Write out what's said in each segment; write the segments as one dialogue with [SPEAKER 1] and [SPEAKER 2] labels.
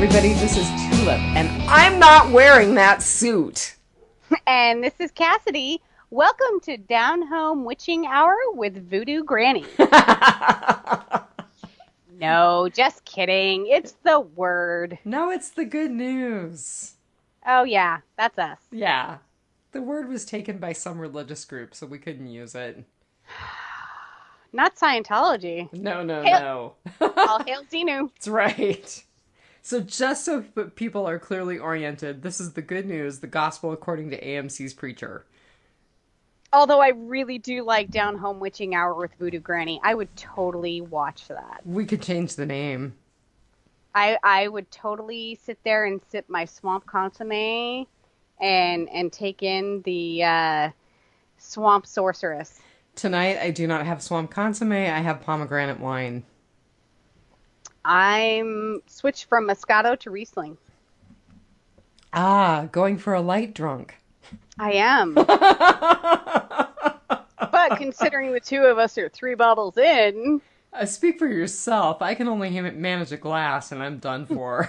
[SPEAKER 1] everybody, this is Tulip, and I'm not wearing that suit.
[SPEAKER 2] And this is Cassidy. Welcome to Down Home Witching Hour with Voodoo Granny. No, just kidding. It's the word.
[SPEAKER 1] No, it's the good news.
[SPEAKER 2] Oh, yeah, that's us.
[SPEAKER 1] Yeah. The word was taken by some religious group, so we couldn't use it.
[SPEAKER 2] Not Scientology.
[SPEAKER 1] No.
[SPEAKER 2] All hail Xenu.
[SPEAKER 1] That's right. So just so people are clearly oriented, this is the good news, the gospel according to AMC's Preacher.
[SPEAKER 2] Although I really do like Down Home Witching Hour with Voodoo Granny. I would totally watch that.
[SPEAKER 1] We could change the name.
[SPEAKER 2] I would totally sit there and sip my swamp consomme and take in the swamp sorceress.
[SPEAKER 1] Tonight, I do not have swamp consomme, I have pomegranate wine.
[SPEAKER 2] I'm switched from Moscato to Riesling.
[SPEAKER 1] Ah, going for a light drunk.
[SPEAKER 2] I am. But considering the two of us are 3 bottles in...
[SPEAKER 1] Speak for yourself. I can only manage a glass and I'm done for.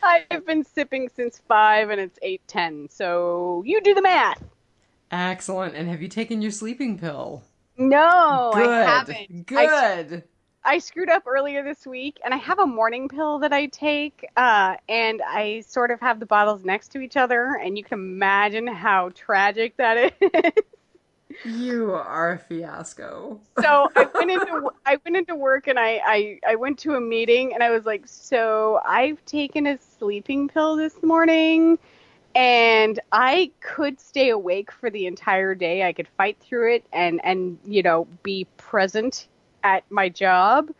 [SPEAKER 2] I've been sipping since 5 and it's 8:10, so you do the math.
[SPEAKER 1] Excellent. And have you taken your sleeping pill?
[SPEAKER 2] No,
[SPEAKER 1] Good.
[SPEAKER 2] I haven't.
[SPEAKER 1] Good.
[SPEAKER 2] I screwed up earlier this week, and I have a morning pill that I take, and I sort of have the bottles next to each other, and you can imagine how tragic that is.
[SPEAKER 1] You are a fiasco.
[SPEAKER 2] So I went into work, and I went to a meeting, and I was like, so I've taken a sleeping pill this morning, and I could stay awake for the entire day. I could fight through it and be present at my job,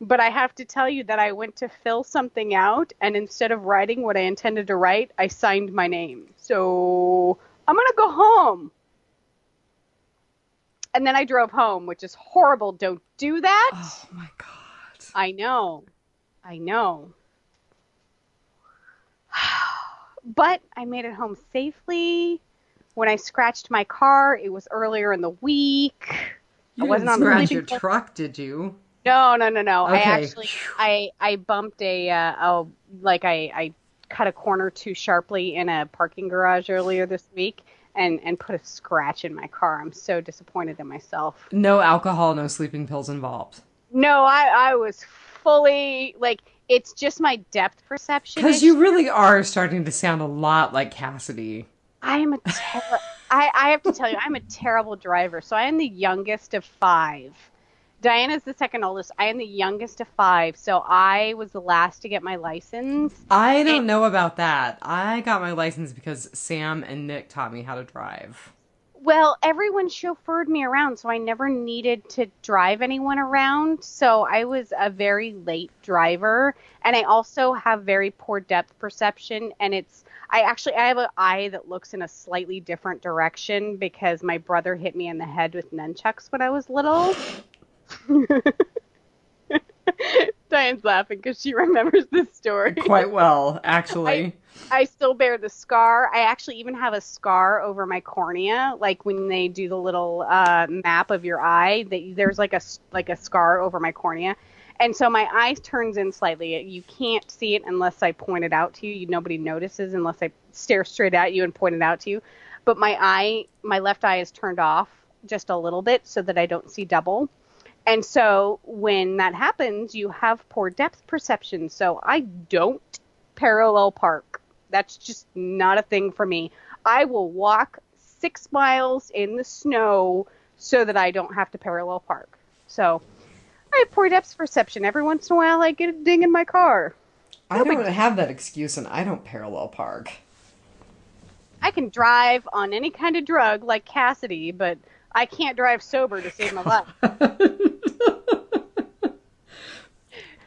[SPEAKER 2] but I have to tell you that I went to fill something out, and instead of writing what I intended to write, I signed my name. So I'm gonna go home. And then I drove home, which is horrible. Don't do that.
[SPEAKER 1] Oh my God.
[SPEAKER 2] I know. But I made it home safely. When I scratched my car, it was earlier in the week.
[SPEAKER 1] You
[SPEAKER 2] I wasn't
[SPEAKER 1] didn't
[SPEAKER 2] on the
[SPEAKER 1] scratch
[SPEAKER 2] sleeping
[SPEAKER 1] your
[SPEAKER 2] pill.
[SPEAKER 1] truck, did you?
[SPEAKER 2] No.
[SPEAKER 1] Okay.
[SPEAKER 2] I bumped I cut a corner too sharply in a parking garage earlier this week and put a scratch in my car. I'm so disappointed in myself.
[SPEAKER 1] No alcohol, no sleeping pills involved.
[SPEAKER 2] No, I was fully, it's just my depth perception.
[SPEAKER 1] Because you really are starting to sound a lot like Cassidy.
[SPEAKER 2] I have to tell you, I'm a terrible driver. So I am the youngest of 5. Dianne is the second oldest. I am the youngest of 5. So I was the last to get my license.
[SPEAKER 1] I don't know about that. I got my license because Sam and Nick taught me how to drive.
[SPEAKER 2] Well, everyone chauffeured me around, so I never needed to drive anyone around. So I was a very late driver. And I also have very poor depth perception. And I have an eye that looks in a slightly different direction because my brother hit me in the head with nunchucks when I was little. Diane's laughing because she remembers this story.
[SPEAKER 1] Quite well, actually.
[SPEAKER 2] I still bear the scar. I actually even have a scar over my cornea. Like when they do the little map of your eye, there's like a scar over my cornea. And so my eye turns in slightly. You can't see it unless I point it out to you. Nobody notices unless I stare straight at you and point it out to you. But my left eye is turned off just a little bit so that I don't see double. And so when that happens, you have poor depth perception. So I don't parallel park. That's just not a thing for me. I will walk 6 miles in the snow so that I don't have to parallel park. So I have poor depth perception. Every once in a while, I get a ding in my car.
[SPEAKER 1] I don't have that excuse, and I don't parallel park.
[SPEAKER 2] I can drive on any kind of drug like Cassidy, but I can't drive sober to save my life.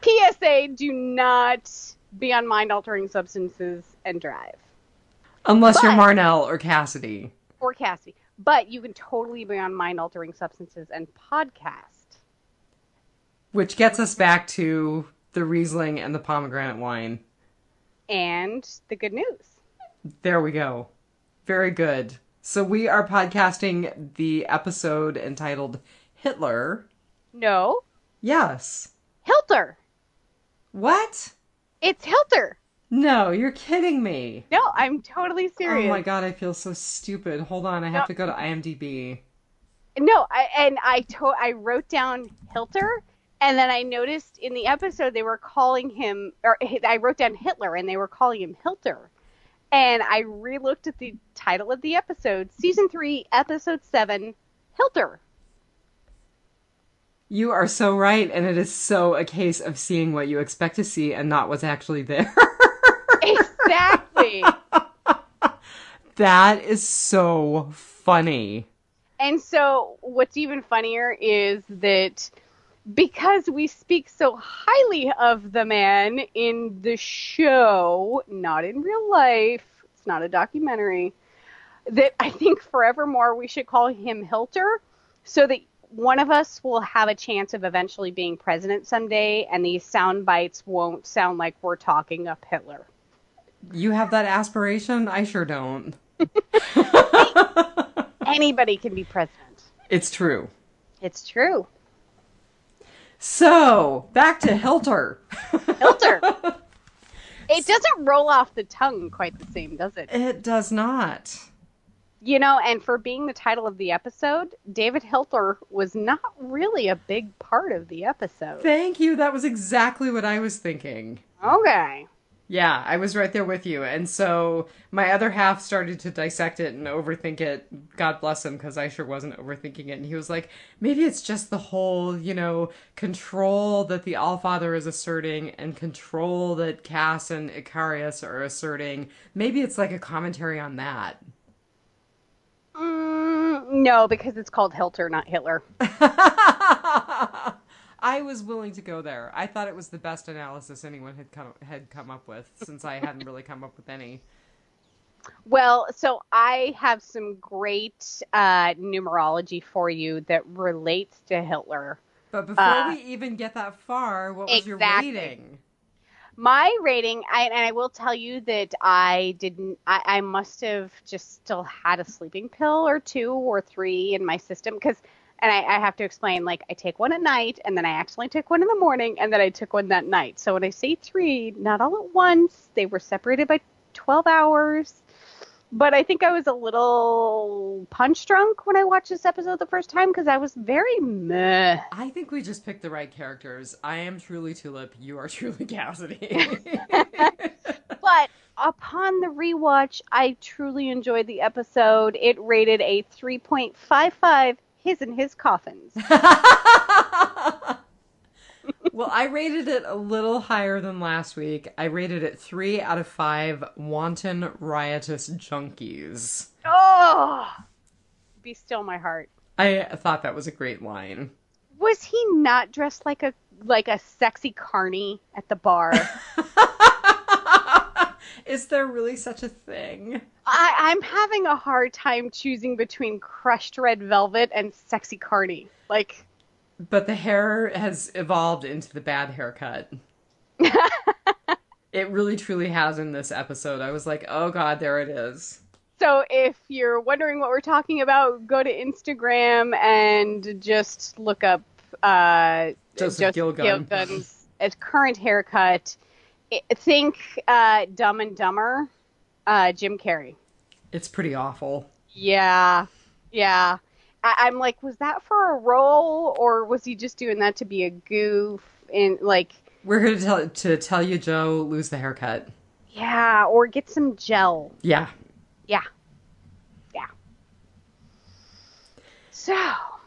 [SPEAKER 2] PSA, do not be on mind-altering substances and drive.
[SPEAKER 1] Unless you're Marnell or Cassidy.
[SPEAKER 2] Or Cassidy. But you can totally be on mind-altering substances and podcast.
[SPEAKER 1] Which gets us back to the Riesling and the pomegranate wine.
[SPEAKER 2] And the good news.
[SPEAKER 1] There we go. Very good. So we are podcasting the episode entitled Hitler.
[SPEAKER 2] No.
[SPEAKER 1] Yes.
[SPEAKER 2] Hilter.
[SPEAKER 1] What?
[SPEAKER 2] It's Hilter.
[SPEAKER 1] No, you're kidding me.
[SPEAKER 2] No, I'm totally
[SPEAKER 1] Oh
[SPEAKER 2] serious.
[SPEAKER 1] my god, I feel so stupid. Hold on, I
[SPEAKER 2] No,
[SPEAKER 1] have to go to IMDb.
[SPEAKER 2] no, I wrote down Hilter, and then I noticed in the episode they were calling him, or I wrote down Hitler, and they were calling him Hilter. And I re-looked at the title of the episode, season 3, episode 7, Hilter.
[SPEAKER 1] You are so right, and it is so a case of seeing what you expect to see and not what's actually there.
[SPEAKER 2] Exactly.
[SPEAKER 1] That is so funny.
[SPEAKER 2] And so what's even funnier is that because we speak so highly of the man in the show, not in real life, it's not a documentary, that I think forevermore we should call him Hilter so that one of us will have a chance of eventually being president someday and these sound bites won't sound like we're talking up Hitler.
[SPEAKER 1] You have that aspiration? I sure don't.
[SPEAKER 2] Anybody can be president.
[SPEAKER 1] It's true.
[SPEAKER 2] It's true.
[SPEAKER 1] So, back to Hilter.
[SPEAKER 2] Hilter. It doesn't roll off the tongue quite the same, does it?
[SPEAKER 1] It does not.
[SPEAKER 2] You know, and for being the title of the episode, David Hilter was not really a big part of the episode.
[SPEAKER 1] Thank you. That was exactly what I was thinking.
[SPEAKER 2] Okay.
[SPEAKER 1] Yeah, I was right there with you. And so my other half started to dissect it and overthink it. God bless him, because I sure wasn't overthinking it. And he was like, maybe it's just the whole, control that the Allfather is asserting and control that Cass and Icarius are asserting. Maybe it's like a commentary on that.
[SPEAKER 2] No, because it's called Hilter, not Hitler.
[SPEAKER 1] I was willing to go there. I thought it was the best analysis anyone had come up with, since I hadn't really come up with any.
[SPEAKER 2] Well, so I have some great numerology for you that relates to Hitler.
[SPEAKER 1] But before we even get that far, what was your rating?
[SPEAKER 2] My rating, and I will tell you that I must have just still had a sleeping pill or 2 or 3 in my system, because, and I have to explain, like, I take one at night, and then I accidentally took one in the morning, and then I took one that night. So when I say 3, not all at once, they were separated by 12 hours. But I think I was a little punch drunk when I watched this episode the first time because I was very meh.
[SPEAKER 1] I think we just picked the right characters. I am truly Tulip. You are truly Cassidy.
[SPEAKER 2] But upon the rewatch, I truly enjoyed the episode. It rated a 3.55 his and his coffins.
[SPEAKER 1] Well, I rated it a little higher than last week. I rated it 3 out of 5 wanton riotous junkies.
[SPEAKER 2] Oh, be still my heart.
[SPEAKER 1] I thought that was a great line.
[SPEAKER 2] Was he not dressed like a sexy carny at the bar?
[SPEAKER 1] Is there really such a thing?
[SPEAKER 2] I'm having a hard time choosing between crushed red velvet and sexy carny. Like,
[SPEAKER 1] but the hair has evolved into the bad haircut. It really truly has in this episode. I was like, oh god, there it is.
[SPEAKER 2] So if you're wondering what we're talking about, go to Instagram and just look up
[SPEAKER 1] Joseph
[SPEAKER 2] Gilgun's current haircut. Think Dumb and Dumber, Jim Carrey.
[SPEAKER 1] It's pretty awful.
[SPEAKER 2] Yeah. I'm like, was that for a role, or was he just doing that to be a goof? And like,
[SPEAKER 1] we're here to tell you, Joe, lose the haircut.
[SPEAKER 2] Yeah, or get some gel.
[SPEAKER 1] Yeah.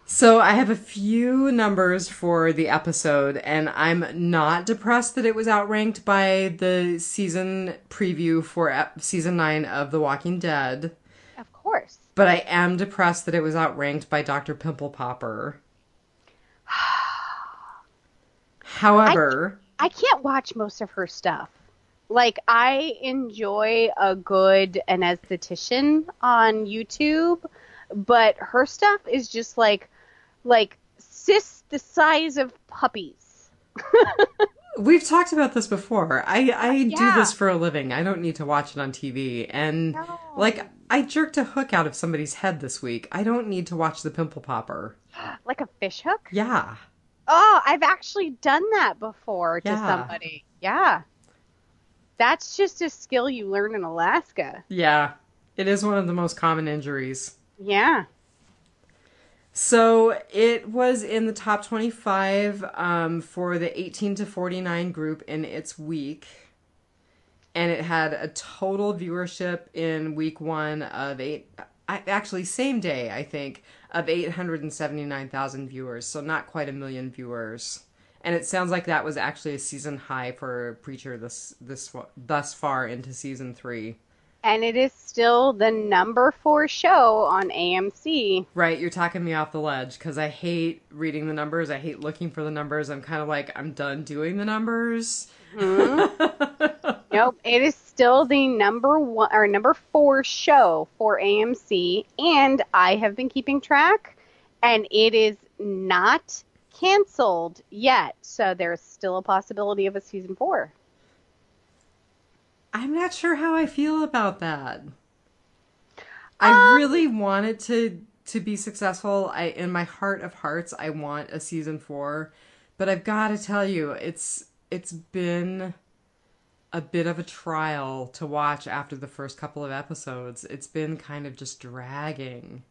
[SPEAKER 1] So I have a few numbers for the episode, and I'm not depressed that it was outranked by the season preview for season 9 of The Walking Dead.
[SPEAKER 2] Of course.
[SPEAKER 1] But I am depressed that it was outranked by Dr. Pimple Popper. However,
[SPEAKER 2] I can't watch most of her stuff. Like, I enjoy a good anesthetician on YouTube, but her stuff is just like cysts the size of puppies.
[SPEAKER 1] We've talked about this before. I do this for a living. I don't need to watch it on TV. And, I jerked a hook out of somebody's head this week. I don't need to watch the Pimple Popper.
[SPEAKER 2] Like a fish hook?
[SPEAKER 1] Yeah.
[SPEAKER 2] Oh, I've actually done that before to
[SPEAKER 1] Yeah.
[SPEAKER 2] somebody. Yeah. That's just a skill you learn in Alaska.
[SPEAKER 1] Yeah. It is one of the most common injuries.
[SPEAKER 2] Yeah.
[SPEAKER 1] So it was in the top 25 for the 18 to 49 group in its week. And it had a total viewership in week one of actually, same day, I think, of 879,000 viewers. So not quite a million viewers. And it sounds like that was actually a season high for Preacher thus far into season 3.
[SPEAKER 2] And it is still the number 4 show on AMC.
[SPEAKER 1] Right, you're talking me off the ledge because I hate reading the numbers. I hate looking for the numbers. I'm kind of like, I'm done doing the numbers.
[SPEAKER 2] Hmm. Nope, it is still the number 1 or number 4 show for AMC, and I have been keeping track, and it is not canceled yet. So there's still a possibility of a season 4.
[SPEAKER 1] I'm not sure how I feel about that. I
[SPEAKER 2] Um,
[SPEAKER 1] really want it to be successful. In my heart of hearts, I want a season 4, but I've got to tell you, it's been a bit of a trial to watch after the first couple of episodes. It's been kind of just dragging.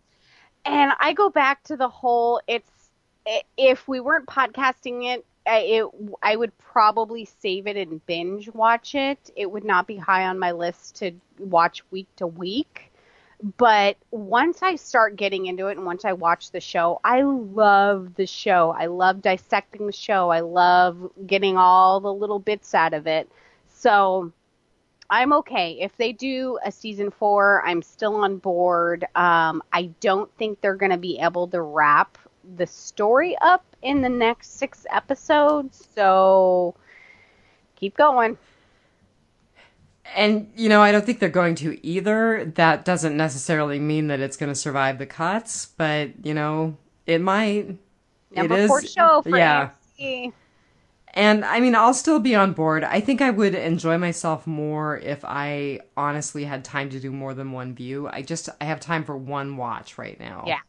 [SPEAKER 2] and I go back to the whole if we weren't podcasting I would probably save it and binge watch it. It would not be high on my list to watch week to week. But once I start getting into it and once I watch the show, I love the show. I love dissecting the show. I love getting all the little bits out of it. So I'm okay. If they do a season 4, I'm still on board. I don't think they're going to be able to wrap the story up in the next 6 episodes. So keep going.
[SPEAKER 1] And, you know, I don't think they're going to either. That doesn't necessarily mean that it's going to survive the cuts, but, you know, it might. It
[SPEAKER 2] Number 4
[SPEAKER 1] is.
[SPEAKER 2] show for
[SPEAKER 1] Yeah.
[SPEAKER 2] AMC.
[SPEAKER 1] And I mean, I'll still be on board. I think I would enjoy myself more if I honestly had time to do more than one view. I have time for one watch right now.
[SPEAKER 2] Yeah.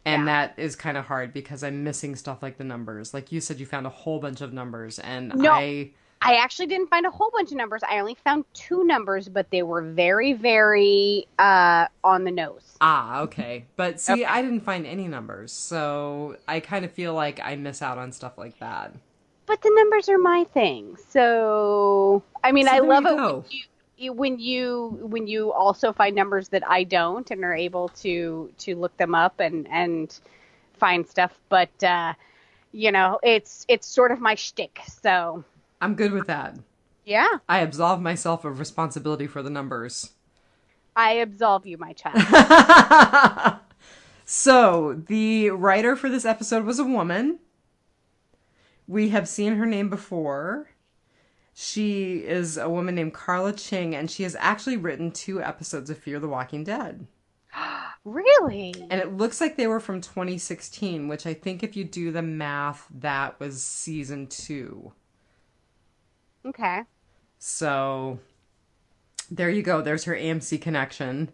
[SPEAKER 1] And
[SPEAKER 2] Yeah.
[SPEAKER 1] that is kind of hard because I'm missing stuff like the numbers. Like you said, you found a whole bunch of numbers, and
[SPEAKER 2] No, I actually didn't find a whole bunch of numbers. I only found 2 numbers, but they were very, very on the nose.
[SPEAKER 1] Okay. But see,
[SPEAKER 2] Okay.
[SPEAKER 1] I didn't find any numbers, so I kind of feel like I miss out on stuff like that.
[SPEAKER 2] But the numbers are my thing. So, I mean,
[SPEAKER 1] So
[SPEAKER 2] I
[SPEAKER 1] there you
[SPEAKER 2] love it
[SPEAKER 1] go.
[SPEAKER 2] when you also find numbers that I don't and are able to look them up and find stuff. But you know, it's sort of my shtick. So,
[SPEAKER 1] I'm good with that.
[SPEAKER 2] yeah,
[SPEAKER 1] I absolve myself of responsibility for the numbers.
[SPEAKER 2] I absolve you, my child.
[SPEAKER 1] So, the writer for this episode was a woman. We have seen her name before. She is a woman named Carla Ching, and she has actually written 2 episodes of Fear the Walking Dead.
[SPEAKER 2] Really?
[SPEAKER 1] And it looks like they were from 2016, which I think if you do the math, that was season 2.
[SPEAKER 2] Okay.
[SPEAKER 1] So there you go. There's her AMC connection.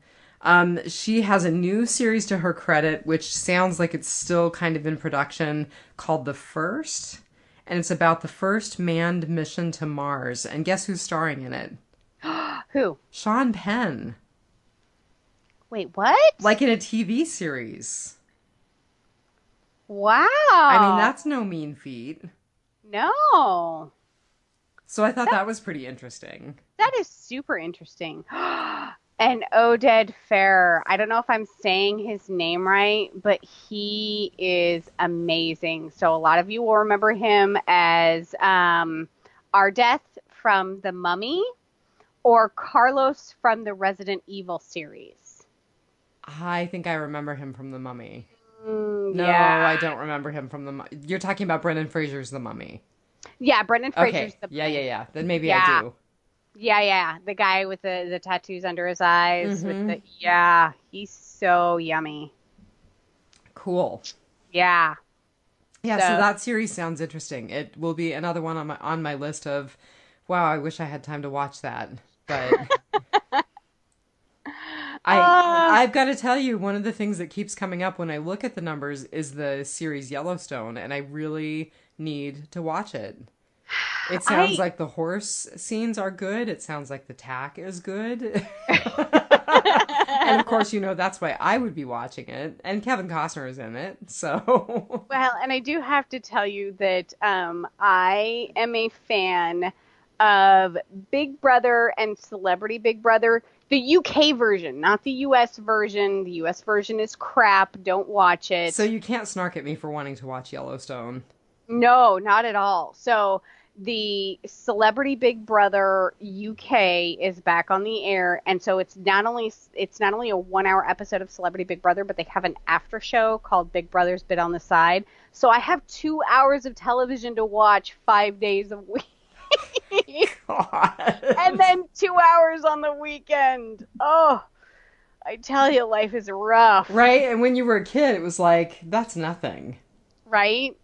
[SPEAKER 1] She has a new series to her credit, which sounds like it's still kind of in production, called The First. And it's about the first manned mission to Mars. And guess who's starring in it?
[SPEAKER 2] Who?
[SPEAKER 1] Sean Penn.
[SPEAKER 2] Wait, what?
[SPEAKER 1] Like in a TV series.
[SPEAKER 2] Wow.
[SPEAKER 1] I mean, that's no mean feat.
[SPEAKER 2] No.
[SPEAKER 1] So I thought that was pretty interesting.
[SPEAKER 2] That is super interesting. And Oded Fair, I don't know if I'm saying his name right, but he is amazing. So a lot of you will remember him as Ardeth from The Mummy or Carlos from the Resident Evil series.
[SPEAKER 1] I think I remember him from The Mummy. No,
[SPEAKER 2] Yeah.
[SPEAKER 1] I don't remember him from The Mummy. You're talking about Brendan Fraser's The Mummy.
[SPEAKER 2] Yeah, Brendan Fraser's
[SPEAKER 1] Okay.
[SPEAKER 2] the
[SPEAKER 1] Yeah. Then maybe I
[SPEAKER 2] Yeah.
[SPEAKER 1] do.
[SPEAKER 2] Yeah. The guy with the tattoos under his eyes with yeah, he's so yummy.
[SPEAKER 1] Cool.
[SPEAKER 2] Yeah.
[SPEAKER 1] Yeah,
[SPEAKER 2] So-
[SPEAKER 1] so that series sounds interesting. It will be another one on my list of, wow, I wish I had time to watch that. But
[SPEAKER 2] Uh,
[SPEAKER 1] I've got to tell you, one of the things that keeps coming up when I look at the numbers is the series Yellowstone, and I really need to watch it. It sounds
[SPEAKER 2] I
[SPEAKER 1] like the horse scenes are good. It sounds like the tack is good. And of course, that's why I would be watching it. And Kevin Costner is in it. So,
[SPEAKER 2] Well, and I do have to tell you that I am a fan of Big Brother and Celebrity Big Brother, the UK version, not the US version. The US version is crap. Don't watch
[SPEAKER 1] so
[SPEAKER 2] it.
[SPEAKER 1] you can't snark at me for wanting to watch Yellowstone.
[SPEAKER 2] No, not at all. So the Celebrity Big Brother UK is back on the air, and so it's not only a 1 hour episode of Celebrity Big Brother, but they have an after show called Big Brother's Bit on the Side. So I have 2 hours of television to watch 5 days a week. And
[SPEAKER 1] God.
[SPEAKER 2] then 2 hours on the weekend. Oh, I tell you, life is rough,
[SPEAKER 1] Right? And when you were a kid, it was like, that's nothing.
[SPEAKER 2] right?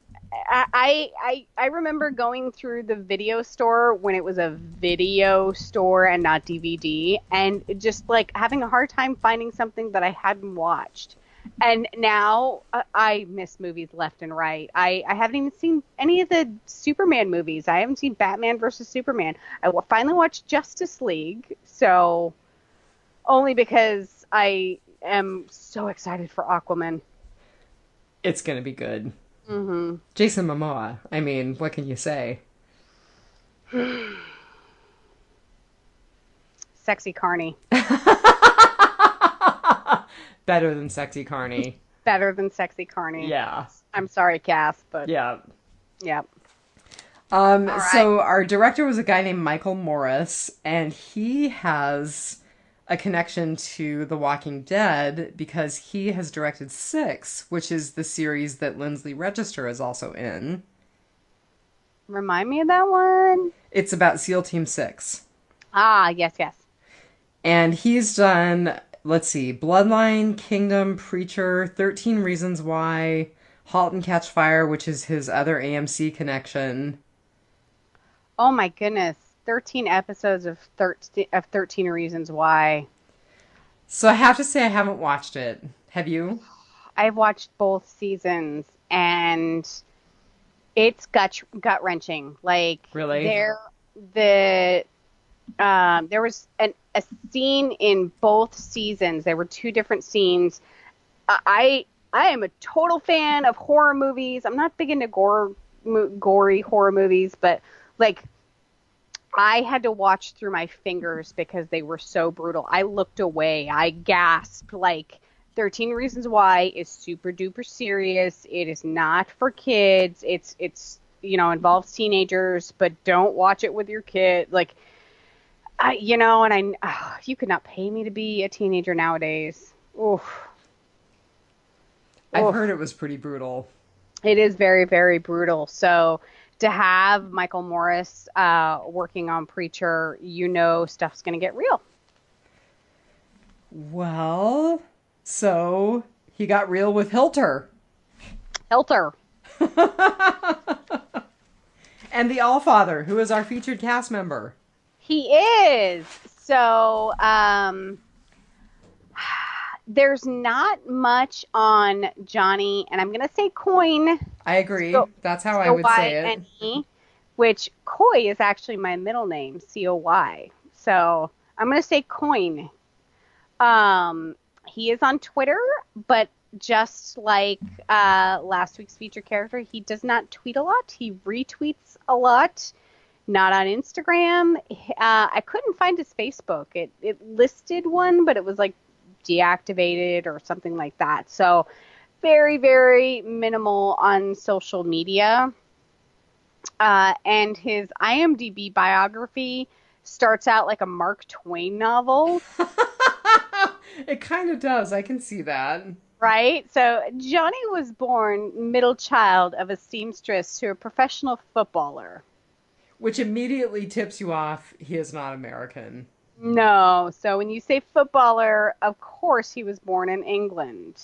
[SPEAKER 2] I remember going through the video store when it was a video store and not DVD, and just like having a hard time finding something that I hadn't watched. And now I miss movies left and right. I haven't even seen any of the Superman movies. I haven't seen Batman versus Superman. Finally watched Justice League, so only because I am so excited for Aquaman.
[SPEAKER 1] It's going to be good.
[SPEAKER 2] Hmm.
[SPEAKER 1] Jason Momoa. I mean, what can you say?
[SPEAKER 2] Sexy Carney.
[SPEAKER 1] Better than Sexy Carney.
[SPEAKER 2] Better than Sexy Carney.
[SPEAKER 1] Yeah.
[SPEAKER 2] I'm sorry, Cass, but
[SPEAKER 1] Yeah.
[SPEAKER 2] yeah. All right.
[SPEAKER 1] So our director was a guy named Michael Morris, and he has a connection to The Walking Dead because he has directed Six, which is the series that Lindsley Register is also in.
[SPEAKER 2] Remind me of that one.
[SPEAKER 1] It's about SEAL Team 6.
[SPEAKER 2] Ah, yes, yes.
[SPEAKER 1] And he's done, let's see, Bloodline, Kingdom, Preacher, 13 Reasons Why, Halt and Catch Fire, which is his other AMC connection.
[SPEAKER 2] Oh my goodness. 13 episodes of 13 Reasons Why.
[SPEAKER 1] So I have to say I haven't watched it. Have you?
[SPEAKER 2] I've watched both seasons and it's gut wrenching. Like
[SPEAKER 1] Really?
[SPEAKER 2] there was a scene in both seasons. There were two different scenes. I am a total fan of horror movies. I'm not big into gory horror movies, but like I had to watch through my fingers because they were so brutal. I looked away. I gasped. Like 13 Reasons Why is super duper serious. It is not for kids. It's involves teenagers, but don't watch it with your kid. Like you could not pay me to be a teenager nowadays. Oof.
[SPEAKER 1] I've
[SPEAKER 2] Oof.
[SPEAKER 1] heard it was pretty brutal.
[SPEAKER 2] It is very, very brutal. So to have Michael Morris working on Preacher, stuff's going to get real.
[SPEAKER 1] Well, so he got real with Hilter.
[SPEAKER 2] Hilter.
[SPEAKER 1] And the Allfather, who is our featured cast member.
[SPEAKER 2] He is. So there's not much on Johnny, and I'm going to say Coin.
[SPEAKER 1] I agree. That's how I would say it.
[SPEAKER 2] C-O-Y-N-E, which Coy is actually my middle name, C-O-Y. So I'm going to say Coin. He is on Twitter, but just like last week's feature character, he does not tweet a lot. He retweets a lot. Not on Instagram. I couldn't find his Facebook. It listed one, but it was like deactivated or something like that. So very, very minimal on social media. And his IMDb biography starts out like a Mark Twain novel.
[SPEAKER 1] It kind of does. I can see that.
[SPEAKER 2] Right? So Johnny was born middle child of a seamstress to a professional footballer.
[SPEAKER 1] Which immediately tips you off he is not American.
[SPEAKER 2] No. So when you say footballer, of course he was born in England.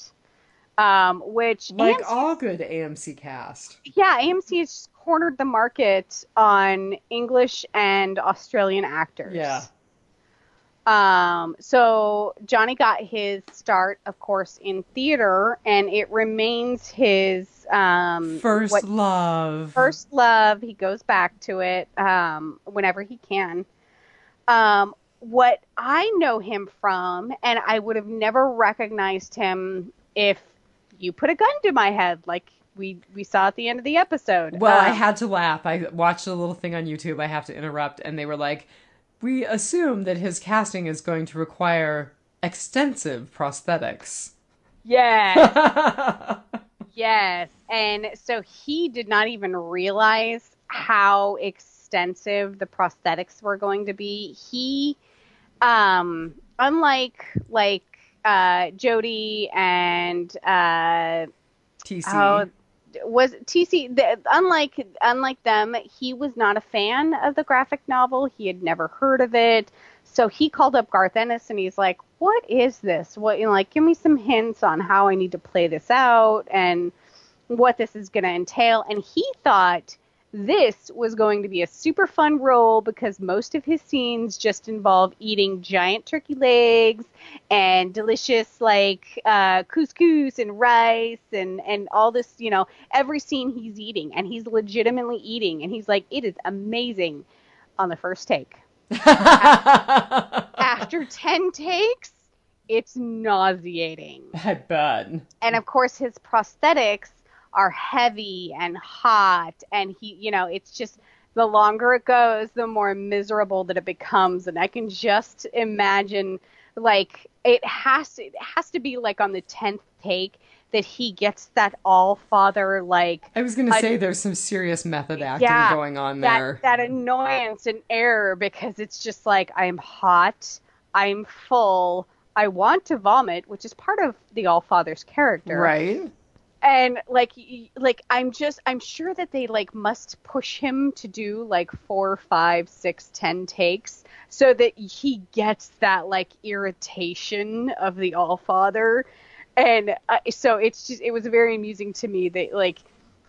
[SPEAKER 2] Which
[SPEAKER 1] Like
[SPEAKER 2] AMC,
[SPEAKER 1] all good AMC cast.
[SPEAKER 2] yeah, AMC has cornered the market on English and Australian actors.
[SPEAKER 1] Yeah.
[SPEAKER 2] So Johnny got his start, of course, in theater, and it remains his
[SPEAKER 1] First love.
[SPEAKER 2] first love. He goes back to it whenever he can. What I know him from, and I would have never recognized him if you put a gun to my head, like we saw at the end of the episode.
[SPEAKER 1] Well, I had to laugh. I watched a little thing on YouTube. I have to interrupt, and they were like, "We assume that his casting is going to require extensive prosthetics."
[SPEAKER 2] Yes. Yes. And so he did not even realize how extensive the prosthetics were going to be. He, unlike Jody and
[SPEAKER 1] TC.
[SPEAKER 2] was TC unlike them, he was not a fan of the graphic novel. He had never heard of it. So he called up Garth Ennis and he's like, "What is this? What, like, give me some hints on how I need to play this out and what this is going to entail." And he thought this was going to be a super fun role because most of his scenes just involve eating giant turkey legs and delicious couscous and rice and all this, every scene he's eating, and he's legitimately eating, and he's like, it is amazing on the first take. After 10 takes, it's nauseating.
[SPEAKER 1] I bet.
[SPEAKER 2] And of course his prosthetics are heavy and hot, and it's just, the longer it goes, the more miserable that it becomes. And I can just imagine, like, it has to be like on the 10th take that he gets that all-father, like,
[SPEAKER 1] I was going to say there's some serious method acting going on there.
[SPEAKER 2] That annoyance and error, because it's just like, I'm hot, I'm full, I want to vomit, which is part of the all-father's character.
[SPEAKER 1] Right.
[SPEAKER 2] And I'm sure that they must push him to do 4, 5, 6, 10 takes so that he gets that irritation of the All-Father. And so it was very amusing to me that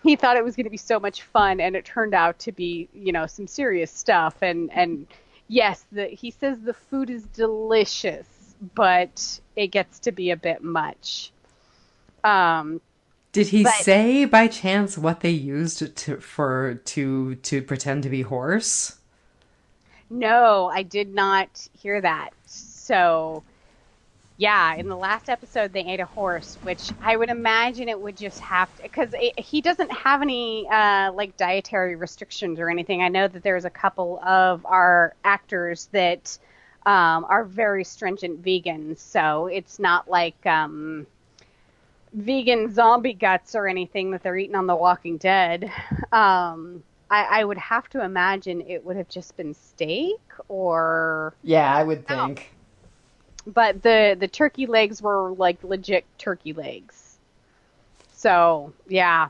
[SPEAKER 2] he thought it was going to be so much fun, and it turned out to be, some serious stuff. And yes, he says the food is delicious, but it gets to be a bit much.
[SPEAKER 1] Did he say by chance what they used to pretend to be horse?
[SPEAKER 2] No, I did not hear that. So, yeah, in the last episode they ate a horse, which I would imagine it would just have to, because he doesn't have any dietary restrictions or anything. I know that there's a couple of our actors that are very stringent vegans, so it's not like vegan zombie guts or anything that they're eating on The Walking Dead. I would have to imagine it would have just been steak or...
[SPEAKER 1] Yeah, I would think.
[SPEAKER 2] But the turkey legs were legit turkey legs. So, yeah.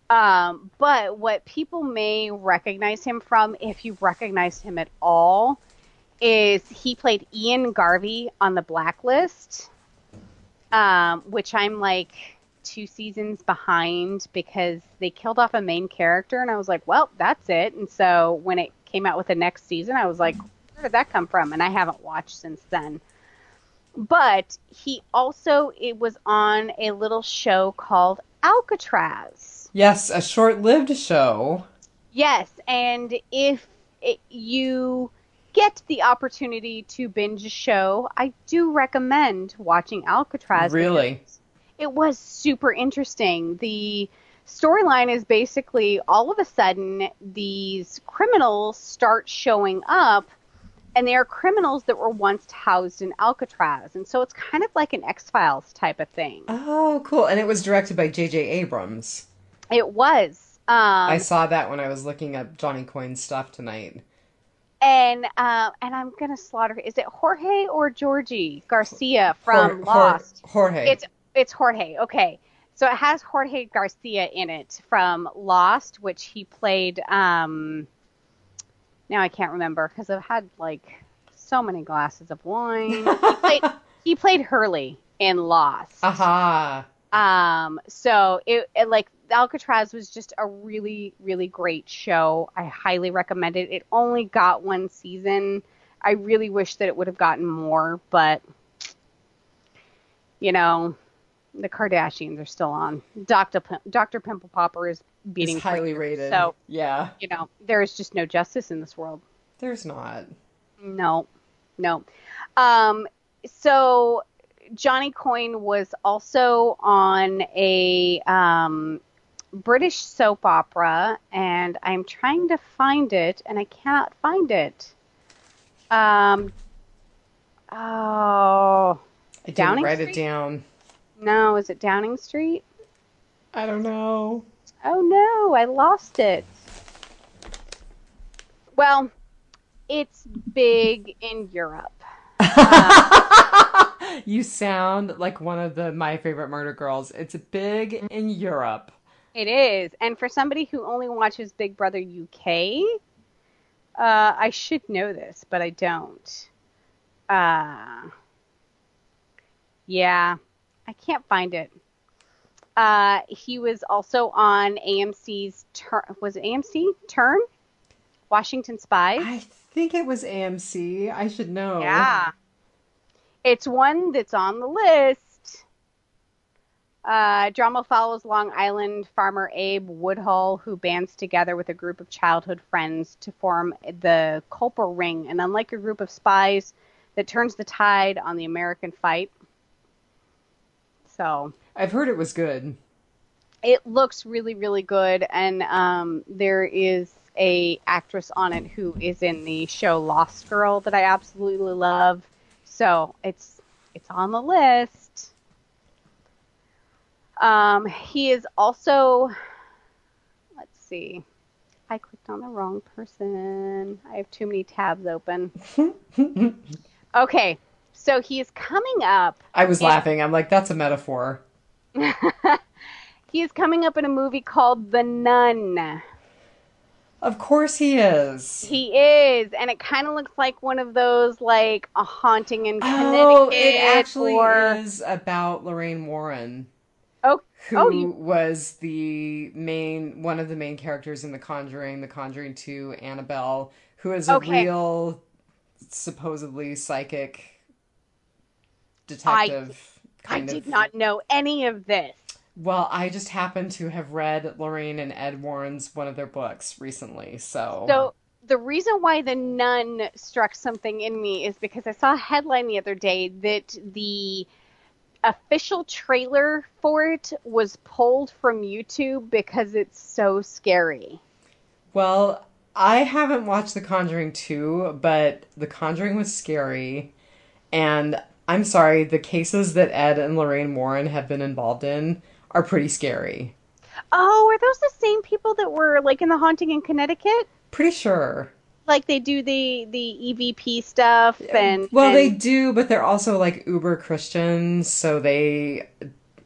[SPEAKER 2] But what people may recognize him from, if you've recognized him at all, is he played Ian Garvey on The Blacklist. Which I'm 2 seasons behind because they killed off a main character, and I was like, well, that's it. And so when it came out with the next season, I was like, where did that come from? And I haven't watched since then. But he also, it was on a little show called Alcatraz.
[SPEAKER 1] Yes, a short-lived show.
[SPEAKER 2] Yes, and if you get the opportunity to binge a show, I do recommend watching Alcatraz.
[SPEAKER 1] Really?
[SPEAKER 2] It was super interesting. The storyline is basically all of a sudden these criminals start showing up, and they are criminals that were once housed in Alcatraz. And so it's kind of like an X-Files type of thing.
[SPEAKER 1] Oh, cool. And it was directed by J.J. Abrams.
[SPEAKER 2] It was.
[SPEAKER 1] I saw that when I was looking up Johnny Coyne's stuff tonight.
[SPEAKER 2] And I'm gonna slaughter. Is it Jorge or Georgie Garcia from Lost?
[SPEAKER 1] Jorge.
[SPEAKER 2] It's Jorge. Okay, so it has Jorge Garcia in it from Lost, which he played. Now I can't remember because I've had so many glasses of wine. He played Hurley in Lost.
[SPEAKER 1] Aha.
[SPEAKER 2] So it Alcatraz was just a really, really great show. I highly recommend it. It only got 1 season, I really wish that it would have gotten more, but you know, the Kardashians are still on. Dr. Pimple Popper is
[SPEAKER 1] Is
[SPEAKER 2] beating
[SPEAKER 1] highly
[SPEAKER 2] Frasier.
[SPEAKER 1] rated.
[SPEAKER 2] So,
[SPEAKER 1] Yeah.
[SPEAKER 2] there is just no justice in this world.
[SPEAKER 1] There's not.
[SPEAKER 2] No, no. Um, so Johnny Coyne was also on a British soap opera, and I'm trying to find it, and I cannot find it. Um, oh,
[SPEAKER 1] I didn't
[SPEAKER 2] Downing
[SPEAKER 1] write it
[SPEAKER 2] Street?
[SPEAKER 1] down.
[SPEAKER 2] No, is it Downing Street?
[SPEAKER 1] I don't know.
[SPEAKER 2] Oh no, I lost it. Well, it's big in Europe.
[SPEAKER 1] You sound like one of the My Favorite Murder Girls. It's big in Europe.
[SPEAKER 2] It is. And for somebody who only watches Big Brother UK, I should know this, but I don't. Uh, yeah, I can't find it. He was also on AMC's Turn. Was it AMC? Turn? Washington Spies?
[SPEAKER 1] I think it was AMC. I should know.
[SPEAKER 2] Yeah. It's one that's on the list. Drama follows Long Island farmer Abe Woodhull, who bands together with a group of childhood friends to form the Culper Ring, and unlike a group of spies that turns the tide on the American fight. So
[SPEAKER 1] I've heard it was good.
[SPEAKER 2] it looks really, really good, and there is a actress on it who is in the show Lost Girl that I absolutely love. So it's on the list. He is also, let's see, I clicked on the wrong person. I have too many tabs open. Okay, so he is coming up.
[SPEAKER 1] I was laughing. I'm like, that's a metaphor.
[SPEAKER 2] He is coming up in a movie called The Nun.
[SPEAKER 1] Of course he is.
[SPEAKER 2] He is, and it kind of looks like one of those, like, A Haunting in Connecticut.
[SPEAKER 1] Oh, it actually is about Lorraine Warren.
[SPEAKER 2] Oh,
[SPEAKER 1] who was one of the main characters in The Conjuring 2, Annabelle, who is a real, supposedly psychic detective.
[SPEAKER 2] I did not know any of this.
[SPEAKER 1] Well, I just happened to have read Lorraine and Ed Warren's one of their books recently, so...
[SPEAKER 2] So the reason why The Nun struck something in me is because I saw a headline the other day that the official trailer for it was pulled from YouTube because it's so scary.
[SPEAKER 1] Well, I haven't watched The Conjuring 2, but The Conjuring was scary, and I'm sorry, the cases that Ed and Lorraine Warren have been involved in are pretty scary.
[SPEAKER 2] Oh, are those the same people that were, like, in The Haunting in Connecticut?
[SPEAKER 1] Pretty sure.
[SPEAKER 2] Like, they do the EVP stuff and...
[SPEAKER 1] Well, they do, but they're also, like, uber Christians, so they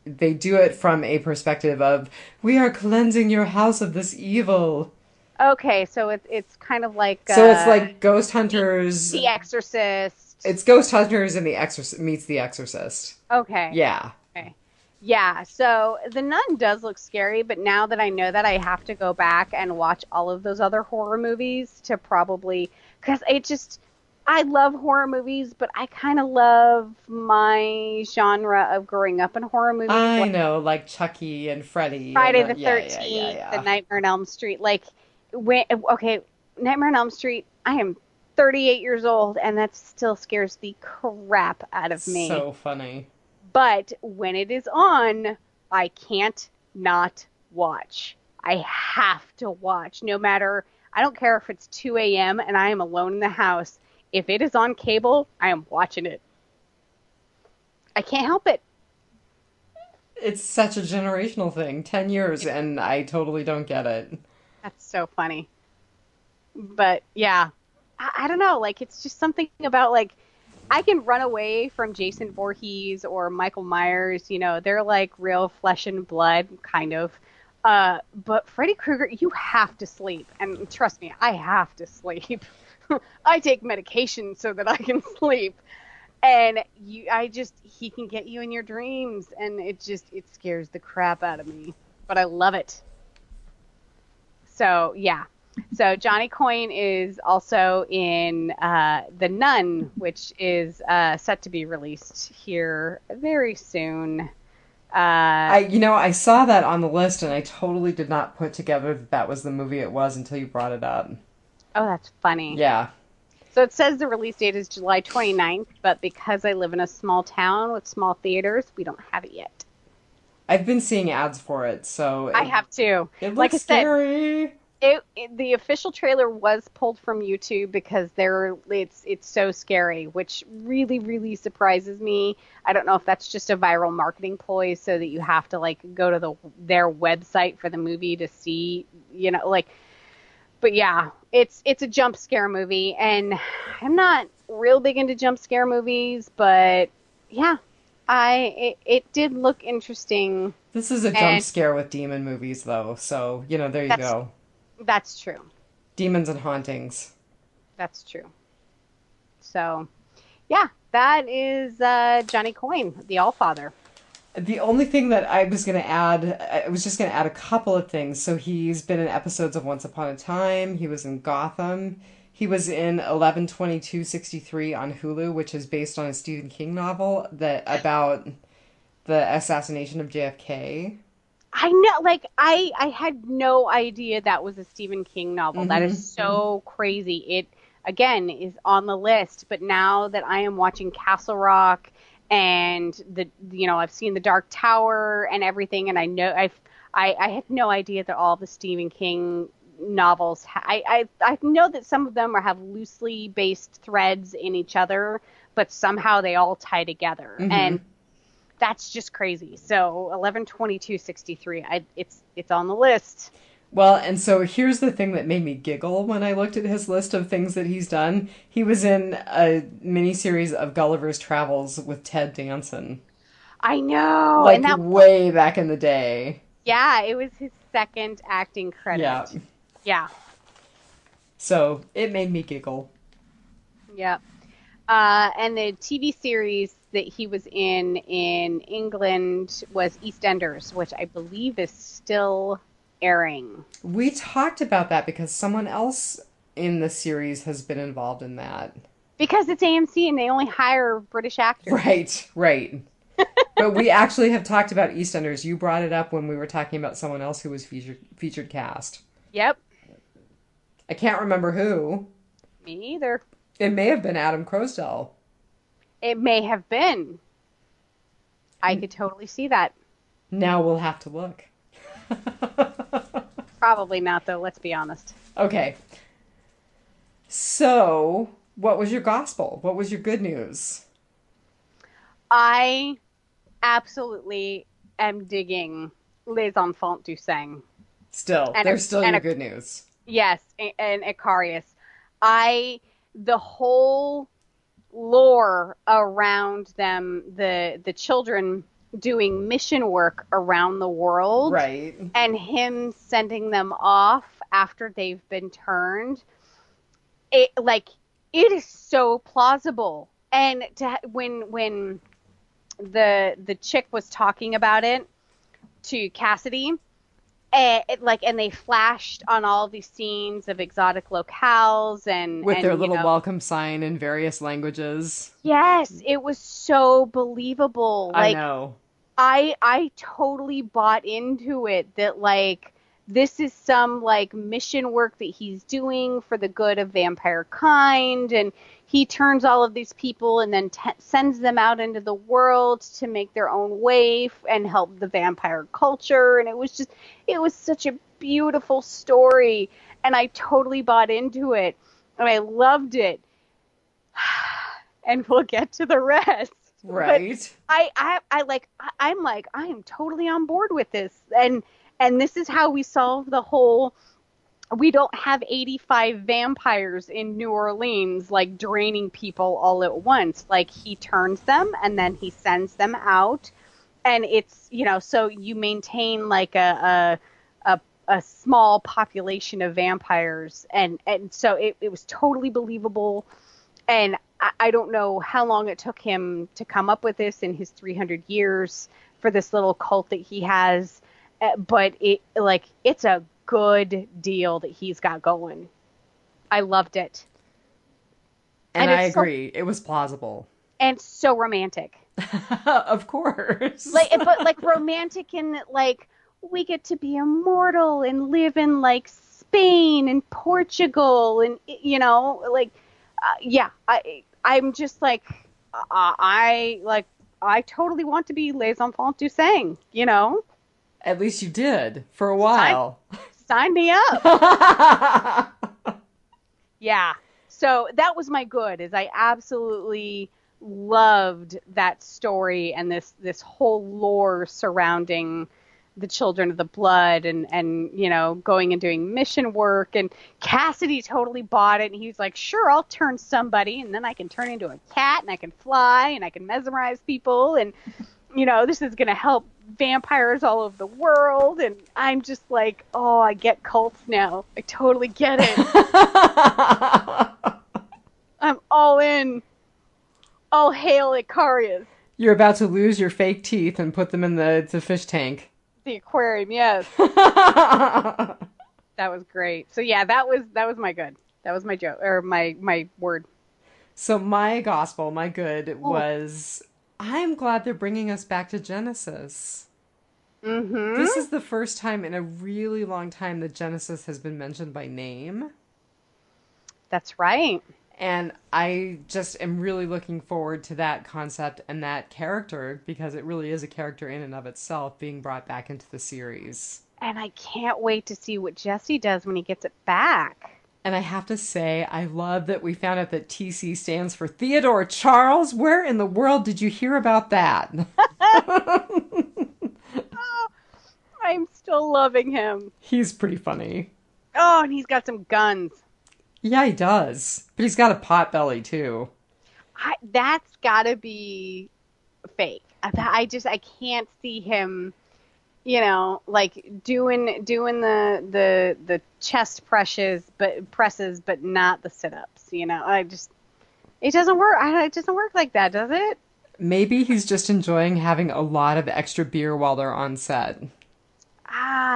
[SPEAKER 1] do it from a perspective of, we are cleansing your house of this evil.
[SPEAKER 2] Okay, so it's kind of like...
[SPEAKER 1] So it's like Ghost Hunters...
[SPEAKER 2] The Exorcist.
[SPEAKER 1] It's Ghost Hunters and meets The Exorcist.
[SPEAKER 2] Okay.
[SPEAKER 1] Yeah.
[SPEAKER 2] Okay. Yeah, so The Nun does look scary, but now that I know that, I have to go back and watch all of those other horror movies to probably... Because I love horror movies, but I kind of love my genre of growing up in horror movies.
[SPEAKER 1] I know, like Chucky and Freddy.
[SPEAKER 2] Friday
[SPEAKER 1] and,
[SPEAKER 2] the 13th, The Nightmare on Elm Street. Like, Nightmare on Elm Street, I am 38 years old, and that still scares the crap out of me.
[SPEAKER 1] So funny.
[SPEAKER 2] But when it is on, I can't not watch. I have to watch, no matter, I don't care if it's 2 a.m. and I am alone in the house. If it is on cable, I am watching it. I can't help it.
[SPEAKER 1] It's such a generational thing. 10 years, and I totally don't get it.
[SPEAKER 2] That's so funny. But, yeah. I don't know. Like, it's just something about, like, I can run away from Jason Voorhees or Michael Myers. You know, they're like real flesh and blood, kind of. But Freddy Krueger, you have to sleep. And trust me, I have to sleep. I take medication so that I can sleep. And he can get you in your dreams. And it scares the crap out of me. But I love it. So, yeah. So Johnny Coyne is also in The Nun, which is set to be released here very soon.
[SPEAKER 1] I saw that on the list and I totally did not put together that that was the movie it was until you brought it up.
[SPEAKER 2] Oh, that's funny.
[SPEAKER 1] Yeah.
[SPEAKER 2] So it says the release date is July 29th, but because I live in a small town with small theaters, we don't have it yet.
[SPEAKER 1] I've been seeing ads for it, so
[SPEAKER 2] I have to.
[SPEAKER 1] it
[SPEAKER 2] Like
[SPEAKER 1] looks
[SPEAKER 2] I said,
[SPEAKER 1] scary.
[SPEAKER 2] the official trailer was pulled from YouTube because it's so scary, which really surprises me. I don't know if that's just a viral marketing ploy so that you have to like go to their website for the movie to see, like. But yeah, it's a jump scare movie, and I'm not real big into jump scare movies, but yeah, it did look interesting,
[SPEAKER 1] This is a jump
[SPEAKER 2] and
[SPEAKER 1] scare with demon movies, though, so, there you
[SPEAKER 2] that's
[SPEAKER 1] go.
[SPEAKER 2] that's true.
[SPEAKER 1] Demons and hauntings.
[SPEAKER 2] That's true. So, yeah, that is Johnny Coyne, the Allfather.
[SPEAKER 1] The only thing that I was going to add, I was just going to add a couple of things. So he's been in episodes of Once Upon a Time. He was in Gotham. He was in 11/22/63 on Hulu, which is based on a Stephen King novel that about the assassination of JFK.
[SPEAKER 2] I know, like I had no idea that was a Stephen King novel. That
[SPEAKER 1] Mm-hmm.
[SPEAKER 2] is so crazy. It again is on the list, but now that I am watching Castle Rock and I've seen The Dark Tower and everything, and I had no idea that all the Stephen King novels. I know that some of them have loosely based threads in each other, but somehow they all tie together,
[SPEAKER 1] Mm-hmm.
[SPEAKER 2] and that's just crazy. So 11/22/63, it's on the list.
[SPEAKER 1] Well, and so here's the thing that made me giggle when I looked at his list of things that he's done. He was in a miniseries of Gulliver's Travels with Ted Danson,
[SPEAKER 2] I know,
[SPEAKER 1] like
[SPEAKER 2] and that
[SPEAKER 1] way back in the day.
[SPEAKER 2] yeah, it was his second acting
[SPEAKER 1] Yeah.
[SPEAKER 2] credit. Yeah,
[SPEAKER 1] So it made me giggle.
[SPEAKER 2] yeah. And the TV series that he was in England was EastEnders, which I believe is still airing.
[SPEAKER 1] We talked about that because someone else in the series has been involved in that.
[SPEAKER 2] Because it's AMC and they only hire British actors.
[SPEAKER 1] Right, right. But we actually have talked about EastEnders. You brought it up when we were talking about someone else who was featured cast.
[SPEAKER 2] Yep,
[SPEAKER 1] I can't remember who.
[SPEAKER 2] me either.
[SPEAKER 1] It may have been Adam Crosdell.
[SPEAKER 2] It may have been. I could totally see that.
[SPEAKER 1] Now we'll have to look.
[SPEAKER 2] Probably not, though, let's be honest.
[SPEAKER 1] Okay. So, what was your gospel? What was your good news?
[SPEAKER 2] I absolutely am digging Les Enfants du Sang.
[SPEAKER 1] Still,
[SPEAKER 2] And,
[SPEAKER 1] there's still
[SPEAKER 2] and
[SPEAKER 1] your good news.
[SPEAKER 2] yes, and Icarius. The whole lore around them, the children doing mission work around the world,
[SPEAKER 1] Right.
[SPEAKER 2] and him sending them off after they've been turned, it is so plausible. And when the chick was talking about it to Cassidy, and they flashed on all these scenes of exotic locales
[SPEAKER 1] With
[SPEAKER 2] and
[SPEAKER 1] their little welcome sign in various languages.
[SPEAKER 2] yes, it was so believable.
[SPEAKER 1] I
[SPEAKER 2] Like
[SPEAKER 1] know.
[SPEAKER 2] I totally bought into it that like this is some like mission work that he's doing for the good of vampire kind, and he turns all of these people and then sends them out into the world to make their own way and help the vampire culture. And it was such a beautiful story, and I totally bought into it, and I loved it. And we'll get to the rest.
[SPEAKER 1] Right.
[SPEAKER 2] But I'm like, I am totally on board with this. And this is how we solve the whole, we don't have 85 vampires in New Orleans, like draining people all at once. Like he turns them and then he sends them out. And it's, so you maintain like a small population of vampires. And so it was totally believable. And I don't know how long it took him to come up with this in his 300 years for this little cult that he has, but it's a good deal that he's got going. I loved it.
[SPEAKER 1] And I agree. It was plausible.
[SPEAKER 2] And so romantic.
[SPEAKER 1] Of course.
[SPEAKER 2] But like romantic in that, like, we get to be immortal and live in like Spain and Portugal and, you know, like, yeah, I'm just like, I totally want to be Les Enfants du Sang, you know?
[SPEAKER 1] At least you did for a while.
[SPEAKER 2] Sign me up. Yeah. So that was my good, is I absolutely loved that story and this whole lore surrounding the Children of the Blood and you know, going and doing mission work. And Cassidy totally bought it, and he was like, sure, I'll turn somebody, and then I can turn into a cat, and I can fly, and I can mesmerize people, and you know, this is gonna help vampires all over the world. And I'm just like, oh, I get cults now. I totally get it. I'm all in. All hail Icarius.
[SPEAKER 1] You're about to lose your fake teeth and put them in the fish tank.
[SPEAKER 2] The aquarium, yes. That was great. So yeah, that was my good. That was my joke, or my word.
[SPEAKER 1] So my gospel, my good, was, I'm glad they're bringing us back to Genesis.
[SPEAKER 2] Mm-hmm.
[SPEAKER 1] This is the first time in a really long time that Genesis has been mentioned by name.
[SPEAKER 2] That's right.
[SPEAKER 1] And I just am really looking forward to that concept and that character, because it really is a character in and of itself being brought back into the series.
[SPEAKER 2] And I can't wait to see what Jesse does when he gets it back.
[SPEAKER 1] And I have to say, I love that we found out that TC stands for Theodore Charles. Where in the world did you hear about that?
[SPEAKER 2] Oh, I'm still loving him.
[SPEAKER 1] He's pretty funny.
[SPEAKER 2] Oh, and he's got some guns.
[SPEAKER 1] Yeah, he does. But he's got a pot belly, too.
[SPEAKER 2] That's gotta be fake. I can't see him, you know, like doing the chest presses, but not the sit-ups. You know, it doesn't work. It doesn't work like that, does it?
[SPEAKER 1] Maybe he's just enjoying having a lot of extra beer while they're on set.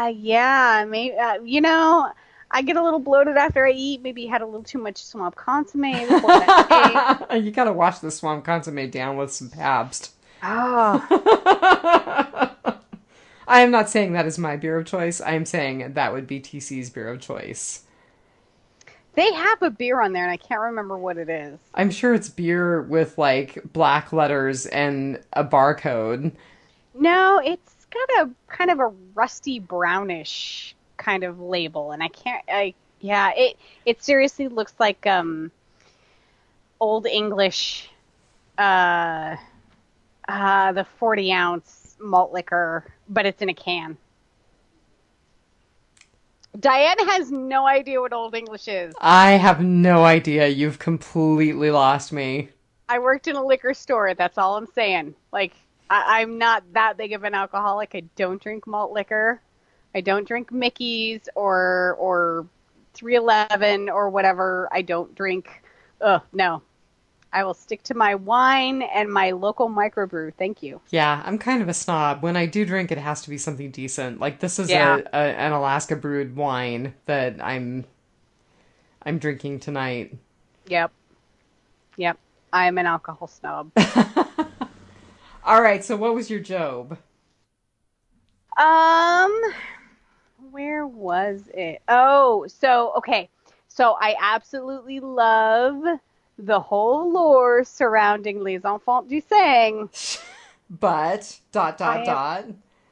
[SPEAKER 2] Yeah, maybe. You know, I get a little bloated after I eat. Maybe had a little too much swamp consomme before that day.
[SPEAKER 1] You gotta wash the swamp consomme down with some Pabst.
[SPEAKER 2] Oh.
[SPEAKER 1] I am not saying that is my beer of choice. I am saying that would be TC's beer of choice.
[SPEAKER 2] They have a beer on there, and I can't remember what it is.
[SPEAKER 1] I'm sure it's beer with, like, black letters and a barcode.
[SPEAKER 2] No, it's got a kind of a rusty brownish kind of label, and it seriously looks like Old English, the 40-ounce malt liquor, but it's in a can. Diane has no idea what Old English is.
[SPEAKER 1] I have no idea. You've completely lost me.
[SPEAKER 2] I worked in a liquor store. That's all I'm saying. Like, I'm not that big of an alcoholic. I don't drink malt liquor. I don't drink Mickey's or 311 or whatever. I don't drink. No. I will stick to my wine and my local microbrew. Thank you.
[SPEAKER 1] Yeah, I'm kind of a snob. When I do drink, it has to be something decent. Like, this is an Alaska brewed wine that I'm drinking tonight.
[SPEAKER 2] Yep. I'm an alcohol snob.
[SPEAKER 1] All right, so what was your Job?
[SPEAKER 2] Where was it? Oh, so, okay. So I absolutely love the whole lore surrounding Les Enfants du Sang.
[SPEAKER 1] But, ...
[SPEAKER 2] I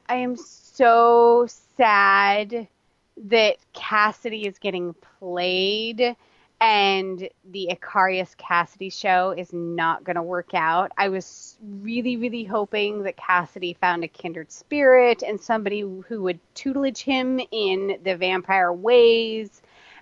[SPEAKER 2] am so sad that Cassidy is getting played and the Icarius Cassidy show is not going to work out. I was really, really hoping that Cassidy found a kindred spirit and somebody who would tutelage him in the vampire ways.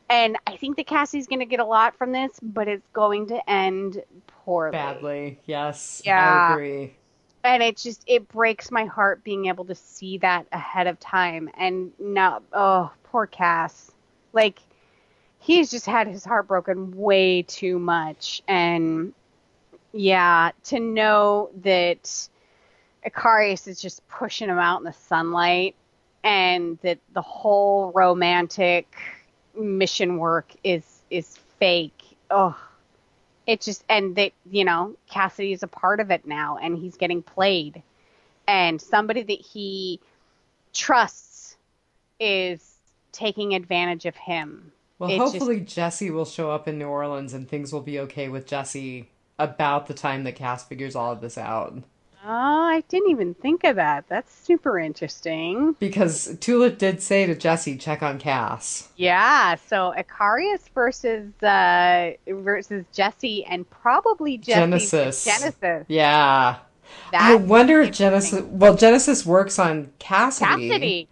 [SPEAKER 2] And I think that Cassidy's going to get a lot from this, but it's going to end poorly.
[SPEAKER 1] Badly, yes.
[SPEAKER 2] Yeah.
[SPEAKER 1] I agree.
[SPEAKER 2] And it breaks my heart being able to see that ahead of time. And now, oh, poor Cass. Like, he's just had his heart broken way too much. And yeah, to know that Icarius is just pushing him out in the sunlight and that the whole romantic mission work is fake. Oh, it just, and that, Cassidy is a part of it now, and he's getting played, and somebody that he trusts is taking advantage of him.
[SPEAKER 1] Well,
[SPEAKER 2] It's just,
[SPEAKER 1] hopefully Jesse will show up in New Orleans and things will be okay with Jesse about the time that Cass figures all of this out.
[SPEAKER 2] oh, I didn't even think of that. That's super interesting.
[SPEAKER 1] Because Tulip did say to Jesse, check on Cass.
[SPEAKER 2] Yeah, so Icarius versus Jesse, and probably Jesse with
[SPEAKER 1] Genesis.
[SPEAKER 2] Genesis.
[SPEAKER 1] Yeah. I
[SPEAKER 2] That's
[SPEAKER 1] wonder if
[SPEAKER 2] interesting.
[SPEAKER 1] Genesis works on Cassidy.
[SPEAKER 2] Cassidy.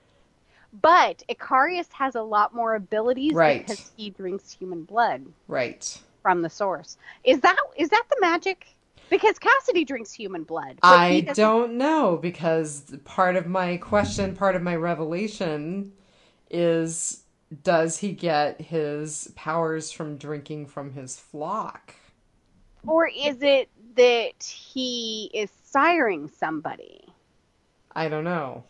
[SPEAKER 2] But Icarius has a lot more abilities
[SPEAKER 1] Right.
[SPEAKER 2] because he drinks human blood
[SPEAKER 1] Right.
[SPEAKER 2] from the source. Is that the magic? Because Cassidy drinks human blood, but he
[SPEAKER 1] I
[SPEAKER 2] doesn't.
[SPEAKER 1] don't know because part of my question, part of my revelation is does he get his powers from drinking from his flock?
[SPEAKER 2] Or is it that he is siring somebody?
[SPEAKER 1] I don't know.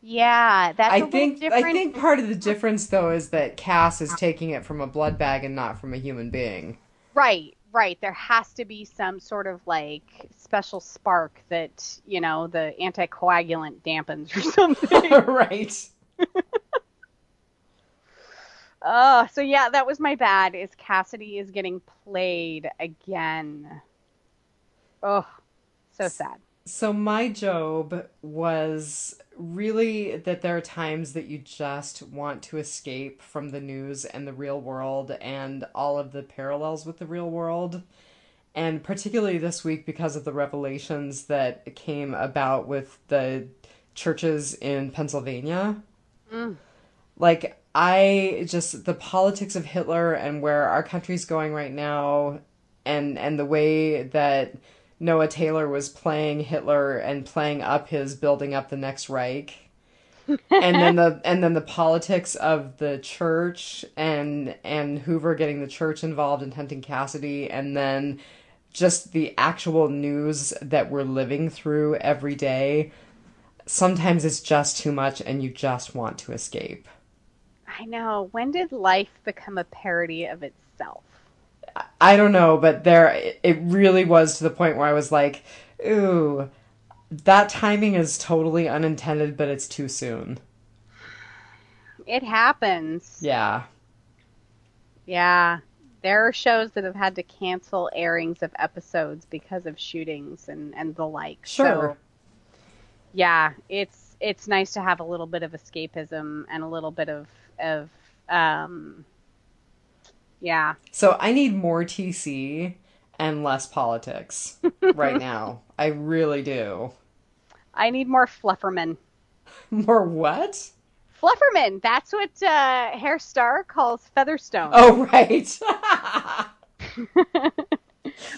[SPEAKER 2] Yeah, that's a little
[SPEAKER 1] I
[SPEAKER 2] different.
[SPEAKER 1] think part of the difference though is that Cass is taking it from a blood bag and not from a human being.
[SPEAKER 2] Right, right. There has to be some sort of like special spark that, the anticoagulant dampens or something.
[SPEAKER 1] Right.
[SPEAKER 2] So yeah, that was my bad. Is Cassidy is getting played again. Oh, so sad.
[SPEAKER 1] So my Job was really that there are times that you just want to escape from the news and the real world and all of the parallels with the real world. And particularly this week because of the revelations that came about with the churches in Pennsylvania.
[SPEAKER 2] Mm.
[SPEAKER 1] Like, the politics of Hitler and where our country's going right now, and the way that Noah Taylor was playing Hitler and playing up his building up the next Reich. And then the politics of the church and Hoover getting the church involved in hunting Cassidy, and then just the actual news that we're living through every day. Sometimes it's just too much and you just want to escape.
[SPEAKER 2] I know. When did life become a parody of itself?
[SPEAKER 1] I don't know, but it really was to the point where I was like, ooh, that timing is totally unintended, but it's too soon.
[SPEAKER 2] It happens.
[SPEAKER 1] Yeah.
[SPEAKER 2] Yeah. There are shows that have had to cancel airings of episodes because of shootings and the like.
[SPEAKER 1] Sure.
[SPEAKER 2] So, yeah, it's nice to have a little bit of escapism and a little bit of yeah.
[SPEAKER 1] So I need more TC and less politics right now. I really do.
[SPEAKER 2] I need more Flufferman.
[SPEAKER 1] More what?
[SPEAKER 2] Flufferman. That's what Hair Star calls Featherstone.
[SPEAKER 1] Oh, right.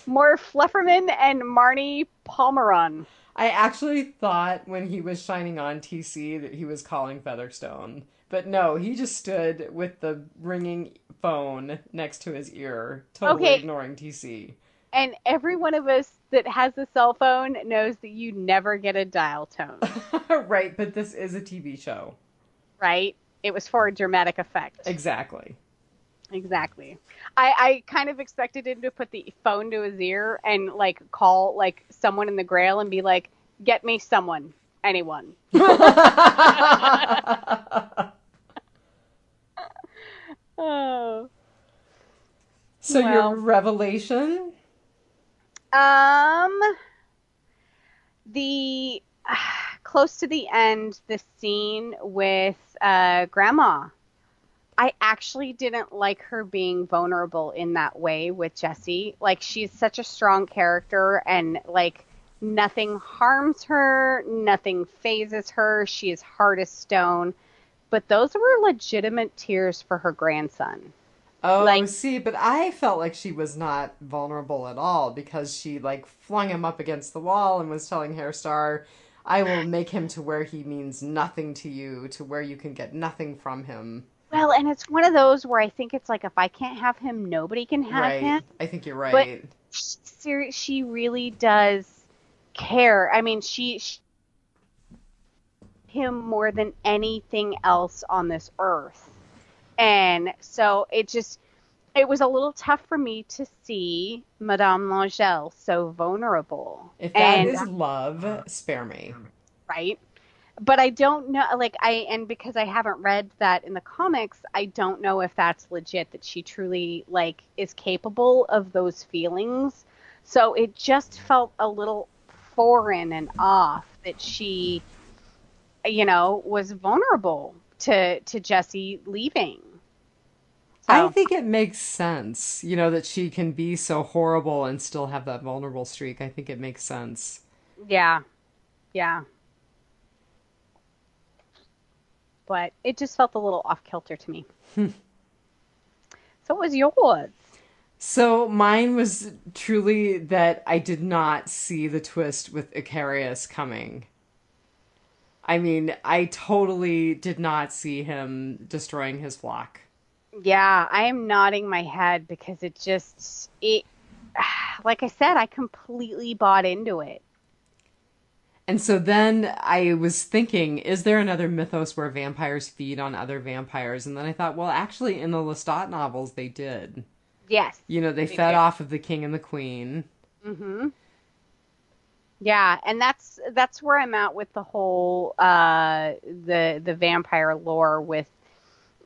[SPEAKER 2] More Flufferman and Marnie Palmeron.
[SPEAKER 1] I actually thought when he was shining on TC that he was calling Featherstone. But no, he just stood with the ringing phone next to his ear, totally
[SPEAKER 2] Okay,
[SPEAKER 1] ignoring TC.
[SPEAKER 2] and every one of us that has a cell phone knows that you never get a dial tone,
[SPEAKER 1] Right, but this is a TV show.
[SPEAKER 2] right? It was for a dramatic effect.
[SPEAKER 1] Exactly.
[SPEAKER 2] Exactly. I kind of expected him to put the phone to his ear and like call like someone in the Grail and be like, "Get me someone, anyone." Oh.
[SPEAKER 1] So your
[SPEAKER 2] Well,
[SPEAKER 1] revelation?
[SPEAKER 2] um, the close to the end, the scene with Grandma. I actually didn't like her being vulnerable in that way with Jessie. Like, she's such a strong character, and like nothing harms her, nothing phases her. She is hard as stone. But those were legitimate tears for her grandson.
[SPEAKER 1] Oh,
[SPEAKER 2] Like,
[SPEAKER 1] see, but I felt like she was not vulnerable at all because she like flung him up against the wall and was telling Hairstar, I will make him to where he means nothing to you, to where you can get nothing from him.
[SPEAKER 2] well, and it's one of those where I think it's like if I can't have him, nobody can have
[SPEAKER 1] Right.
[SPEAKER 2] him.
[SPEAKER 1] I think you're
[SPEAKER 2] But
[SPEAKER 1] right.
[SPEAKER 2] she really does care. I mean, she him more than anything else on this earth. And so it was a little tough for me to see Madame Langelle so vulnerable.
[SPEAKER 1] If that
[SPEAKER 2] And
[SPEAKER 1] is love, spare me.
[SPEAKER 2] right. But I don't know, like, and because I haven't read that in the comics, I don't know if that's legit, that she truly, like, is capable of those feelings. So it just felt a little foreign and off that she, was vulnerable to Jesse leaving.
[SPEAKER 1] I
[SPEAKER 2] So,
[SPEAKER 1] think it makes sense, that she can be so horrible and still have that vulnerable streak. I think it makes sense.
[SPEAKER 2] yeah, yeah. But it just felt a little off kilter to me. So what was yours?
[SPEAKER 1] So mine was truly that I did not see the twist with Icarius coming. I mean, I totally did not see him destroying his flock.
[SPEAKER 2] Yeah, I am nodding my head because like I said, I completely bought into it.
[SPEAKER 1] And so then I was thinking, is there another mythos where vampires feed on other vampires? And then I thought, well, actually, in the Lestat novels, they did.
[SPEAKER 2] Yes,
[SPEAKER 1] They
[SPEAKER 2] they
[SPEAKER 1] fed
[SPEAKER 2] did.
[SPEAKER 1] off of the king and the queen.
[SPEAKER 2] Hmm. Yeah, and that's where I'm at with the whole the vampire lore with,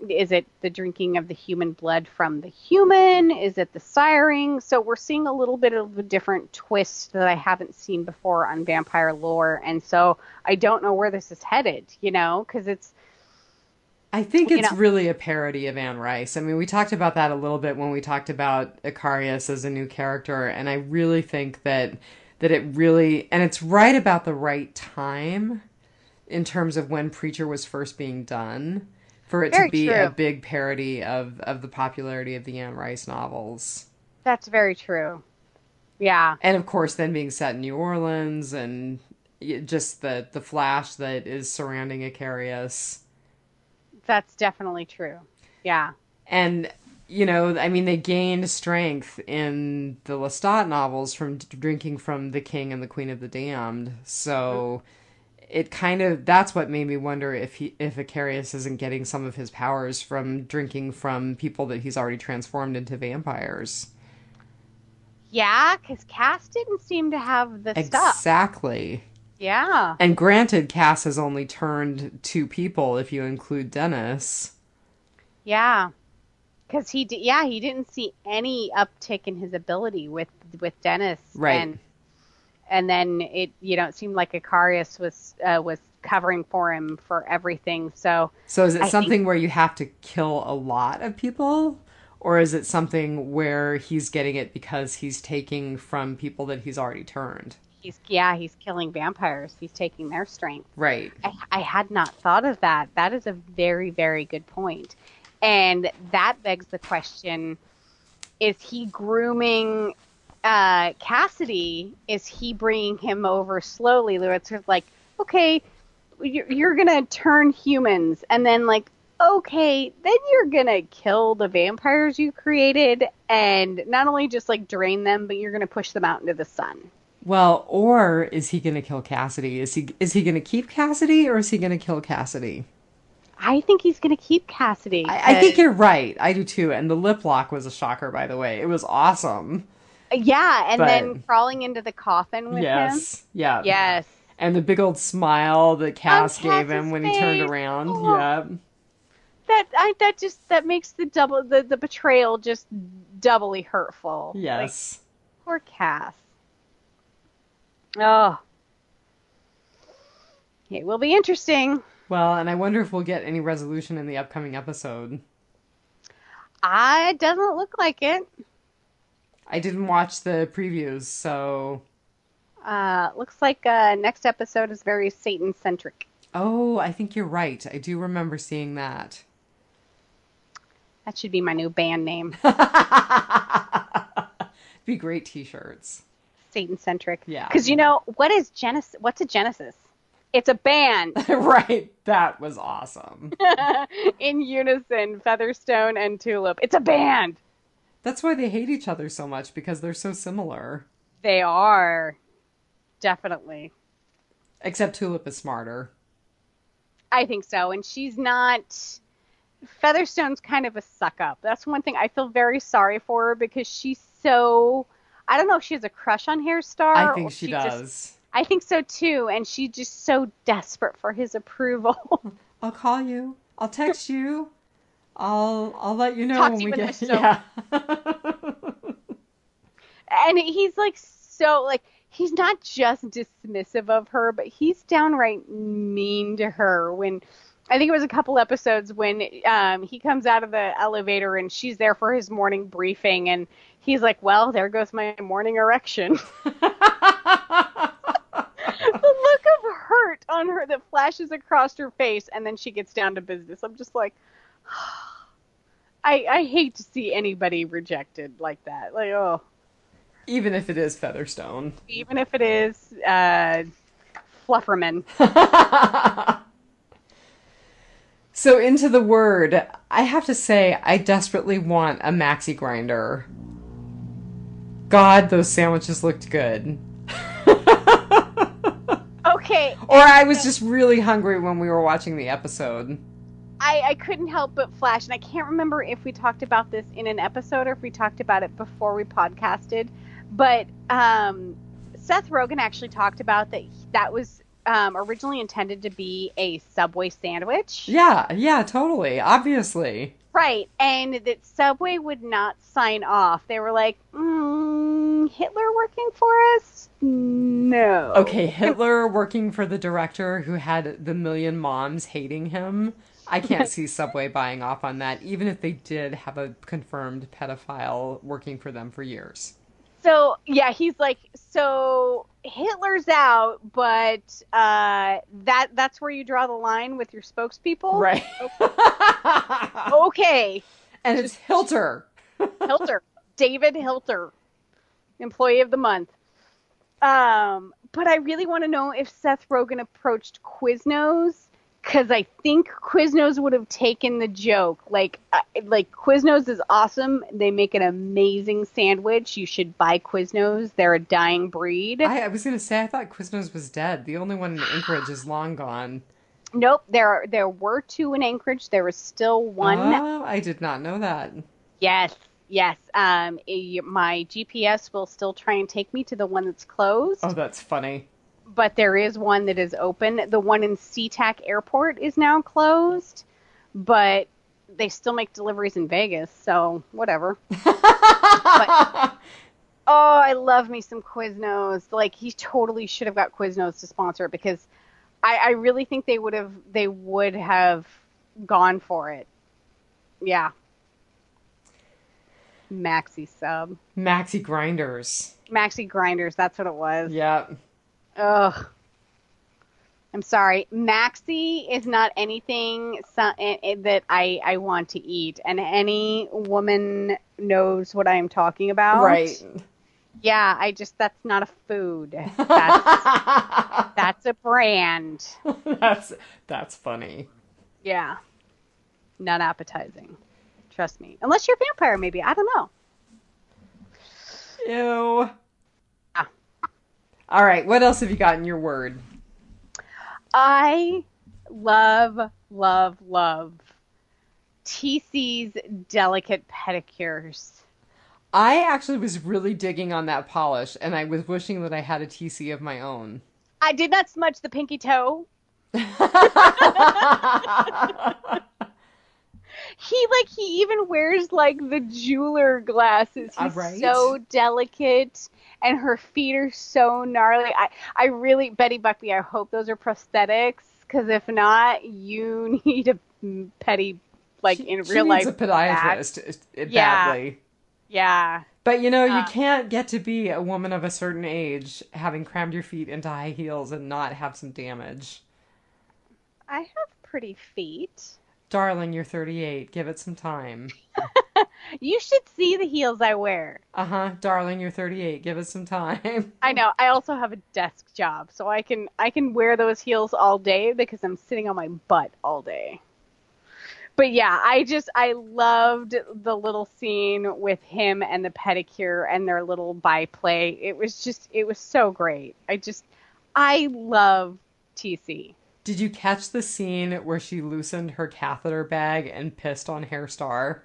[SPEAKER 2] is it the drinking of the human blood from the human? Is it the siring? So we're seeing a little bit of a different twist that I haven't seen before on vampire lore. And so I don't know where this is headed, because it's,
[SPEAKER 1] I think
[SPEAKER 2] you
[SPEAKER 1] it's
[SPEAKER 2] know,
[SPEAKER 1] really a parody of Anne Rice. I mean, we talked about that a little bit when we talked about Icarius as a new character, and I really think that it really, and it's right about the right time in terms of when Preacher was first being done for it to
[SPEAKER 2] very
[SPEAKER 1] be a
[SPEAKER 2] true.
[SPEAKER 1] big parody of the popularity of the Anne Rice novels.
[SPEAKER 2] That's very true. Yeah,
[SPEAKER 1] And of course, then being set in New Orleans and just the flash that is surrounding Icarius.
[SPEAKER 2] that's definitely true. Yeah.
[SPEAKER 1] And, I mean, they gained strength in the Lestat novels from drinking from the King and the Queen of the Damned. So it kind of, that's what made me wonder if Icarius isn't getting some of his powers from drinking from people that he's already transformed into vampires.
[SPEAKER 2] Yeah, because Cass didn't seem to have the stuff.
[SPEAKER 1] Exactly.
[SPEAKER 2] Yeah.
[SPEAKER 1] And granted, Cass has only turned two people if you include Dennis.
[SPEAKER 2] Yeah. Because he didn't see any uptick in his ability with Dennis,
[SPEAKER 1] Right.
[SPEAKER 2] and then it seemed like Icarius was covering for him for everything. So
[SPEAKER 1] So is it
[SPEAKER 2] I think
[SPEAKER 1] something where you have to kill a lot of people? Or is it something where he's getting it because he's taking from people that he's already turned?
[SPEAKER 2] he's killing vampires. He's taking their strength.
[SPEAKER 1] Right.
[SPEAKER 2] I had not thought of that. That is a very, very good point. And that begs the question, is he grooming Cassidy? Is he bringing him over slowly? It's sort of like, okay, you're going to turn humans. And then, like, okay, then you're going to kill the vampires you created. And not only just, like, drain them, but you're going to push them out into the sun.
[SPEAKER 1] Well, or is he going to kill Cassidy? Is he going to keep Cassidy or is he going to kill Cassidy?
[SPEAKER 2] I think he's going to keep Cassidy
[SPEAKER 1] I think
[SPEAKER 2] because,
[SPEAKER 1] you're right. I do too. And the lip lock was a shocker, by the way. It was awesome.
[SPEAKER 2] yeah, and
[SPEAKER 1] But
[SPEAKER 2] then crawling into the coffin with him.
[SPEAKER 1] yes, yeah.
[SPEAKER 2] Yes.
[SPEAKER 1] And the big old smile that
[SPEAKER 2] On
[SPEAKER 1] Cass gave him
[SPEAKER 2] Cass's
[SPEAKER 1] when he turned
[SPEAKER 2] face.
[SPEAKER 1] around.
[SPEAKER 2] Oh,
[SPEAKER 1] Yeah.
[SPEAKER 2] that makes the betrayal just doubly hurtful. Like,
[SPEAKER 1] Yes.
[SPEAKER 2] poor Cass. Oh, it will be interesting.
[SPEAKER 1] Well, and I wonder if we'll get any resolution in the upcoming episode.
[SPEAKER 2] It doesn't look like it.
[SPEAKER 1] I didn't watch the previews, so.
[SPEAKER 2] Looks like next episode is very Satan centric.
[SPEAKER 1] Oh, I think you're right. I do remember seeing that.
[SPEAKER 2] That should be my new band name.
[SPEAKER 1] Be great t-shirts.
[SPEAKER 2] Satan centric.
[SPEAKER 1] Yeah.
[SPEAKER 2] Because what is Genesis? What's a Genesis? It's a band.
[SPEAKER 1] Right. That was awesome.
[SPEAKER 2] In unison, Featherstone and Tulip. It's a band.
[SPEAKER 1] That's why they hate each other so much, because they're so similar.
[SPEAKER 2] They are. Definitely.
[SPEAKER 1] Except Tulip is smarter.
[SPEAKER 2] I think so. And she's not. Featherstone's kind of a suck up. That's one thing I feel very sorry for her because she's so. I don't know if she has a crush on
[SPEAKER 1] I
[SPEAKER 2] Hairstar or
[SPEAKER 1] think she
[SPEAKER 2] she just.
[SPEAKER 1] does.
[SPEAKER 2] I think so too. And she's just so desperate for his approval.
[SPEAKER 1] I'll call you. I'll text you. I'll let you know
[SPEAKER 2] Talk
[SPEAKER 1] when
[SPEAKER 2] to you
[SPEAKER 1] we
[SPEAKER 2] when I'm
[SPEAKER 1] get
[SPEAKER 2] sober.
[SPEAKER 1] yeah.
[SPEAKER 2] And he's like so like he's not just dismissive of her, but he's downright mean to her when I think it was a couple episodes when he comes out of the elevator and she's there for his morning briefing and he's like, "Well, there goes my morning erection." The look of hurt on her that flashes across her face and then she gets down to business. I'm just like I hate to see anybody rejected like that. Like, oh.
[SPEAKER 1] Even if it is Featherstone.
[SPEAKER 2] Even if it is Flufferman.
[SPEAKER 1] So into the word, I have to say I desperately want a maxi grinder. God, those sandwiches looked good.
[SPEAKER 2] Okay.
[SPEAKER 1] Or I was just really hungry when we were watching the episode.
[SPEAKER 2] I couldn't help but flash, and I can't remember if we talked about this in an episode or if we talked about it before we podcasted, but Seth Rogen actually talked about that was originally intended to be a Subway sandwich.
[SPEAKER 1] Yeah, totally. Obviously.
[SPEAKER 2] Right, and that Subway would not sign off. They were like, Hitler working for us? No.
[SPEAKER 1] Okay, Hitler working for the director who had the million moms hating him. I can't see Subway buying off on that, even if they did have a confirmed pedophile working for them for years.
[SPEAKER 2] So, yeah, he's like, so Hitler's out, but that's where you draw the line with your spokespeople?
[SPEAKER 1] Right.
[SPEAKER 2] Okay.
[SPEAKER 1] And it's Hilter.
[SPEAKER 2] Hilter. David Hilter. Employee of the month. But I really want to know if Seth Rogen approached Quiznos, because I think Quiznos would have taken the joke. Like Quiznos is awesome. They make an amazing sandwich. You should buy Quiznos. They're a dying breed.
[SPEAKER 1] I was going to say, I thought Quiznos was dead. The only one in Anchorage is long gone.
[SPEAKER 2] Nope, there were two in Anchorage. There was still one.
[SPEAKER 1] Oh, I did not know that.
[SPEAKER 2] Yes. My GPS will still try and take me to the one that's closed.
[SPEAKER 1] Oh, that's funny.
[SPEAKER 2] But there is one that is open. The one in SeaTac Airport is now closed, but they still make deliveries in Vegas, so whatever. I love me some Quiznos. Like, he totally should have got Quiznos to sponsor it because I really think they would have gone for it. Yeah. Maxi sub.
[SPEAKER 1] Maxi grinders.
[SPEAKER 2] Maxi grinders, that's what it was.
[SPEAKER 1] Yeah.
[SPEAKER 2] Ugh. I'm sorry. Maxi is not anything that I want to eat. And any woman knows what I am talking about.
[SPEAKER 1] Right.
[SPEAKER 2] Yeah, that's not a food. That's a brand.
[SPEAKER 1] That's funny.
[SPEAKER 2] Yeah. Not appetizing. Trust me. Unless you're a vampire, maybe. I don't know.
[SPEAKER 1] Ew. All right, what else have you got in your word?
[SPEAKER 2] I love TC's delicate pedicures.
[SPEAKER 1] I actually was really digging on that polish, and I was wishing that I had a TC of my own.
[SPEAKER 2] I did not smudge the pinky toe. He even wears like the jeweler glasses. He's
[SPEAKER 1] right?
[SPEAKER 2] so delicate, and her feet are so gnarly. I really, Betty Buckby, I hope those are prosthetics, because if not, you need a pedi, like in real life.
[SPEAKER 1] She needs a podiatrist badly.
[SPEAKER 2] Yeah.
[SPEAKER 1] But you can't get to be a woman of a certain age having crammed your feet into high heels and not have some damage.
[SPEAKER 2] I have pretty feet.
[SPEAKER 1] Darling, you're 38. Give it some time.
[SPEAKER 2] You should see the heels I wear.
[SPEAKER 1] Darling, you're 38. Give it some time.
[SPEAKER 2] I know. I also have a desk job, so I can wear those heels all day because I'm sitting on my butt all day. But yeah, I loved the little scene with him and the pedicure and their little byplay. It was so great. I love TC.
[SPEAKER 1] Did you catch the scene where she loosened her catheter bag and pissed on Hair Star?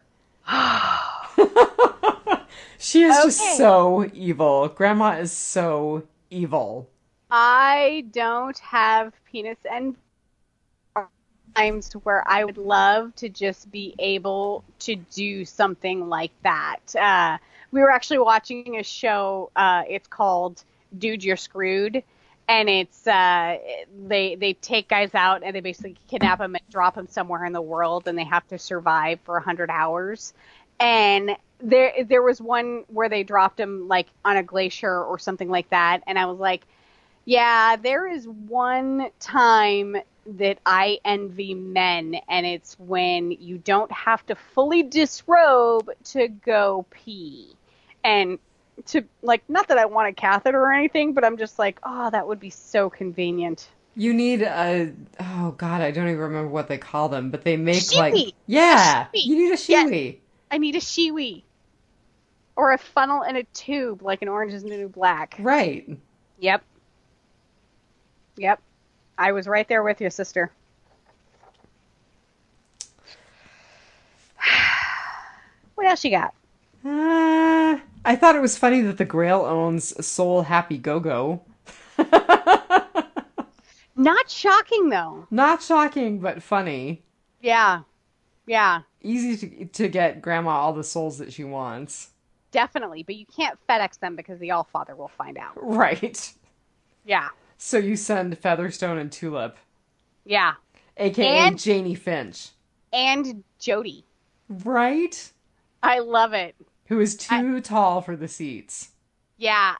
[SPEAKER 1] She is just
[SPEAKER 2] Okay.
[SPEAKER 1] so evil. Grandma is so evil.
[SPEAKER 2] I don't have penis and times where I would love to just be able to do something like that. We were actually watching a show. It's called "Dude, You're Screwed," and it's they take guys out and they basically kidnap them and drop them somewhere in the world, and they have to survive for 100 hours. And there was one where they dropped him like on a glacier or something like that, and I was like, yeah, there is one time that I envy men, and it's when you don't have to fully disrobe to go pee. And to, like, not that I want a catheter or anything, but I'm just like, oh, that would be so convenient.
[SPEAKER 1] You need a, oh God, I don't even remember what they call them, but they make like,
[SPEAKER 2] Shiwi! A
[SPEAKER 1] yeah,
[SPEAKER 2] shiwi!
[SPEAKER 1] you need a
[SPEAKER 2] Yes,
[SPEAKER 1] shiwi.
[SPEAKER 2] I need a shiwi. Or a funnel and a tube, like an Orange is the New Black.
[SPEAKER 1] Right.
[SPEAKER 2] Yep. Yep. I was right there with you, sister. What else you got?
[SPEAKER 1] I thought it was funny that the Grail owns Soul Happy Go-Go.
[SPEAKER 2] Not shocking, though.
[SPEAKER 1] Not shocking, but funny.
[SPEAKER 2] Yeah. Yeah.
[SPEAKER 1] Easy to get Grandma all the souls that she wants.
[SPEAKER 2] Definitely. But you can't FedEx them because the Allfather will find out.
[SPEAKER 1] Right.
[SPEAKER 2] Yeah.
[SPEAKER 1] So you send Featherstone and Tulip,
[SPEAKER 2] Yeah.
[SPEAKER 1] aka
[SPEAKER 2] And
[SPEAKER 1] Janie Finch.
[SPEAKER 2] and Jody.
[SPEAKER 1] Right?
[SPEAKER 2] I love it.
[SPEAKER 1] Who is too tall for the seats.
[SPEAKER 2] Yeah.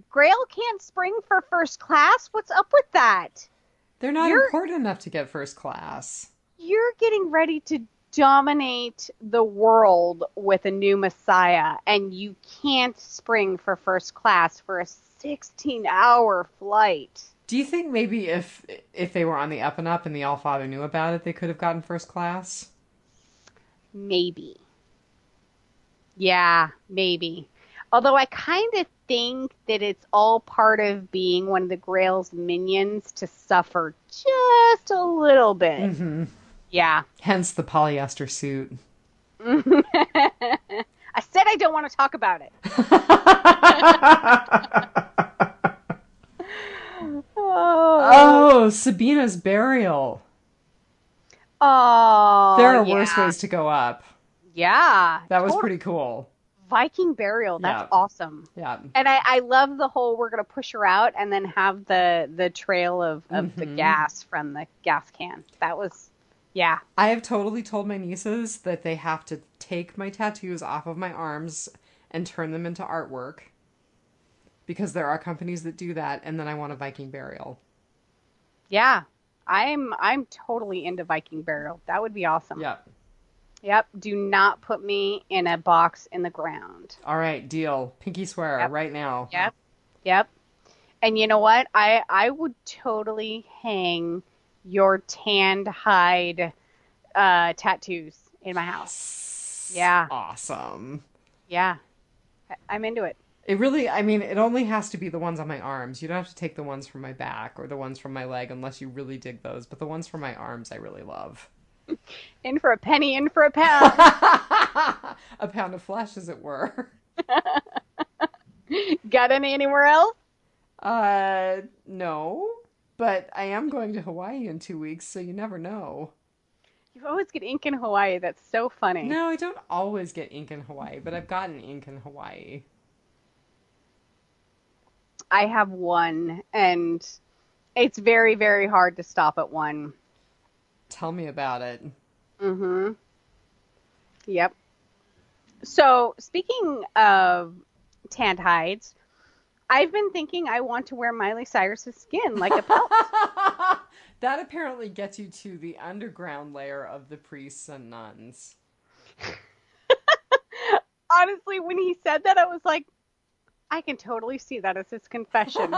[SPEAKER 2] Grail can't spring for first class. What's up with that?
[SPEAKER 1] They're not
[SPEAKER 2] You're
[SPEAKER 1] important enough to get first class.
[SPEAKER 2] you're getting ready to dominate the world with a new Messiah, and you can't spring for first class for a 16-hour flight.
[SPEAKER 1] Do you think maybe if they were on the up and up and the Allfather knew about it, they could have gotten first class?
[SPEAKER 2] Maybe. Yeah, maybe. Although I kind of think that it's all part of being one of the Grail's minions to suffer just a little bit.
[SPEAKER 1] Mm-hmm.
[SPEAKER 2] Yeah.
[SPEAKER 1] Hence the polyester suit.
[SPEAKER 2] I said I don't want to talk about it. Oh,
[SPEAKER 1] Oh, Sabina's burial.
[SPEAKER 2] oh,
[SPEAKER 1] There are
[SPEAKER 2] yeah.
[SPEAKER 1] worse ways to go up.
[SPEAKER 2] Yeah.
[SPEAKER 1] That was
[SPEAKER 2] Total
[SPEAKER 1] pretty cool.
[SPEAKER 2] Viking burial. That's
[SPEAKER 1] Yeah.
[SPEAKER 2] awesome.
[SPEAKER 1] Yeah.
[SPEAKER 2] And I love the whole we're gonna push her out and then have the trail of the gas from the gas can. That was, yeah.
[SPEAKER 1] I have totally told my nieces that they have to take my tattoos off of my arms and turn them into artwork. Because there are companies that do that, and then I want a Viking burial.
[SPEAKER 2] Yeah. I'm totally into Viking burial. That would be awesome.
[SPEAKER 1] Yep.
[SPEAKER 2] Yep. Do not put me in a box in the ground.
[SPEAKER 1] All right, deal. Pinky swear
[SPEAKER 2] Yep.
[SPEAKER 1] right now.
[SPEAKER 2] Yep. Yep. And you know what? I would totally hang your tanned hide tattoos in my house. Yeah.
[SPEAKER 1] Awesome.
[SPEAKER 2] Yeah. I'm into it.
[SPEAKER 1] It really, I mean, it only has to be the ones on my arms. You don't have to take the ones from my back or the ones from my leg unless you really dig those. But the ones from my arms, I really love.
[SPEAKER 2] In for a penny, in for a pound.
[SPEAKER 1] A pound of flesh, as it were.
[SPEAKER 2] Got any anywhere else?
[SPEAKER 1] No. But I am going to Hawaii in 2 weeks, so you never know.
[SPEAKER 2] You always get ink in Hawaii. That's so funny.
[SPEAKER 1] No, I don't always get ink in Hawaii, but I've gotten ink in Hawaii.
[SPEAKER 2] I have one, and it's very, very hard to stop at one.
[SPEAKER 1] Tell me about it.
[SPEAKER 2] Mm-hmm. Yep. So, speaking of tanned hides, I've been thinking I want to wear Miley Cyrus's skin like a pelt.
[SPEAKER 1] That apparently gets you to the underground layer of the priests and nuns.
[SPEAKER 2] Honestly, when he said that, I was like, I can totally see that as his confession.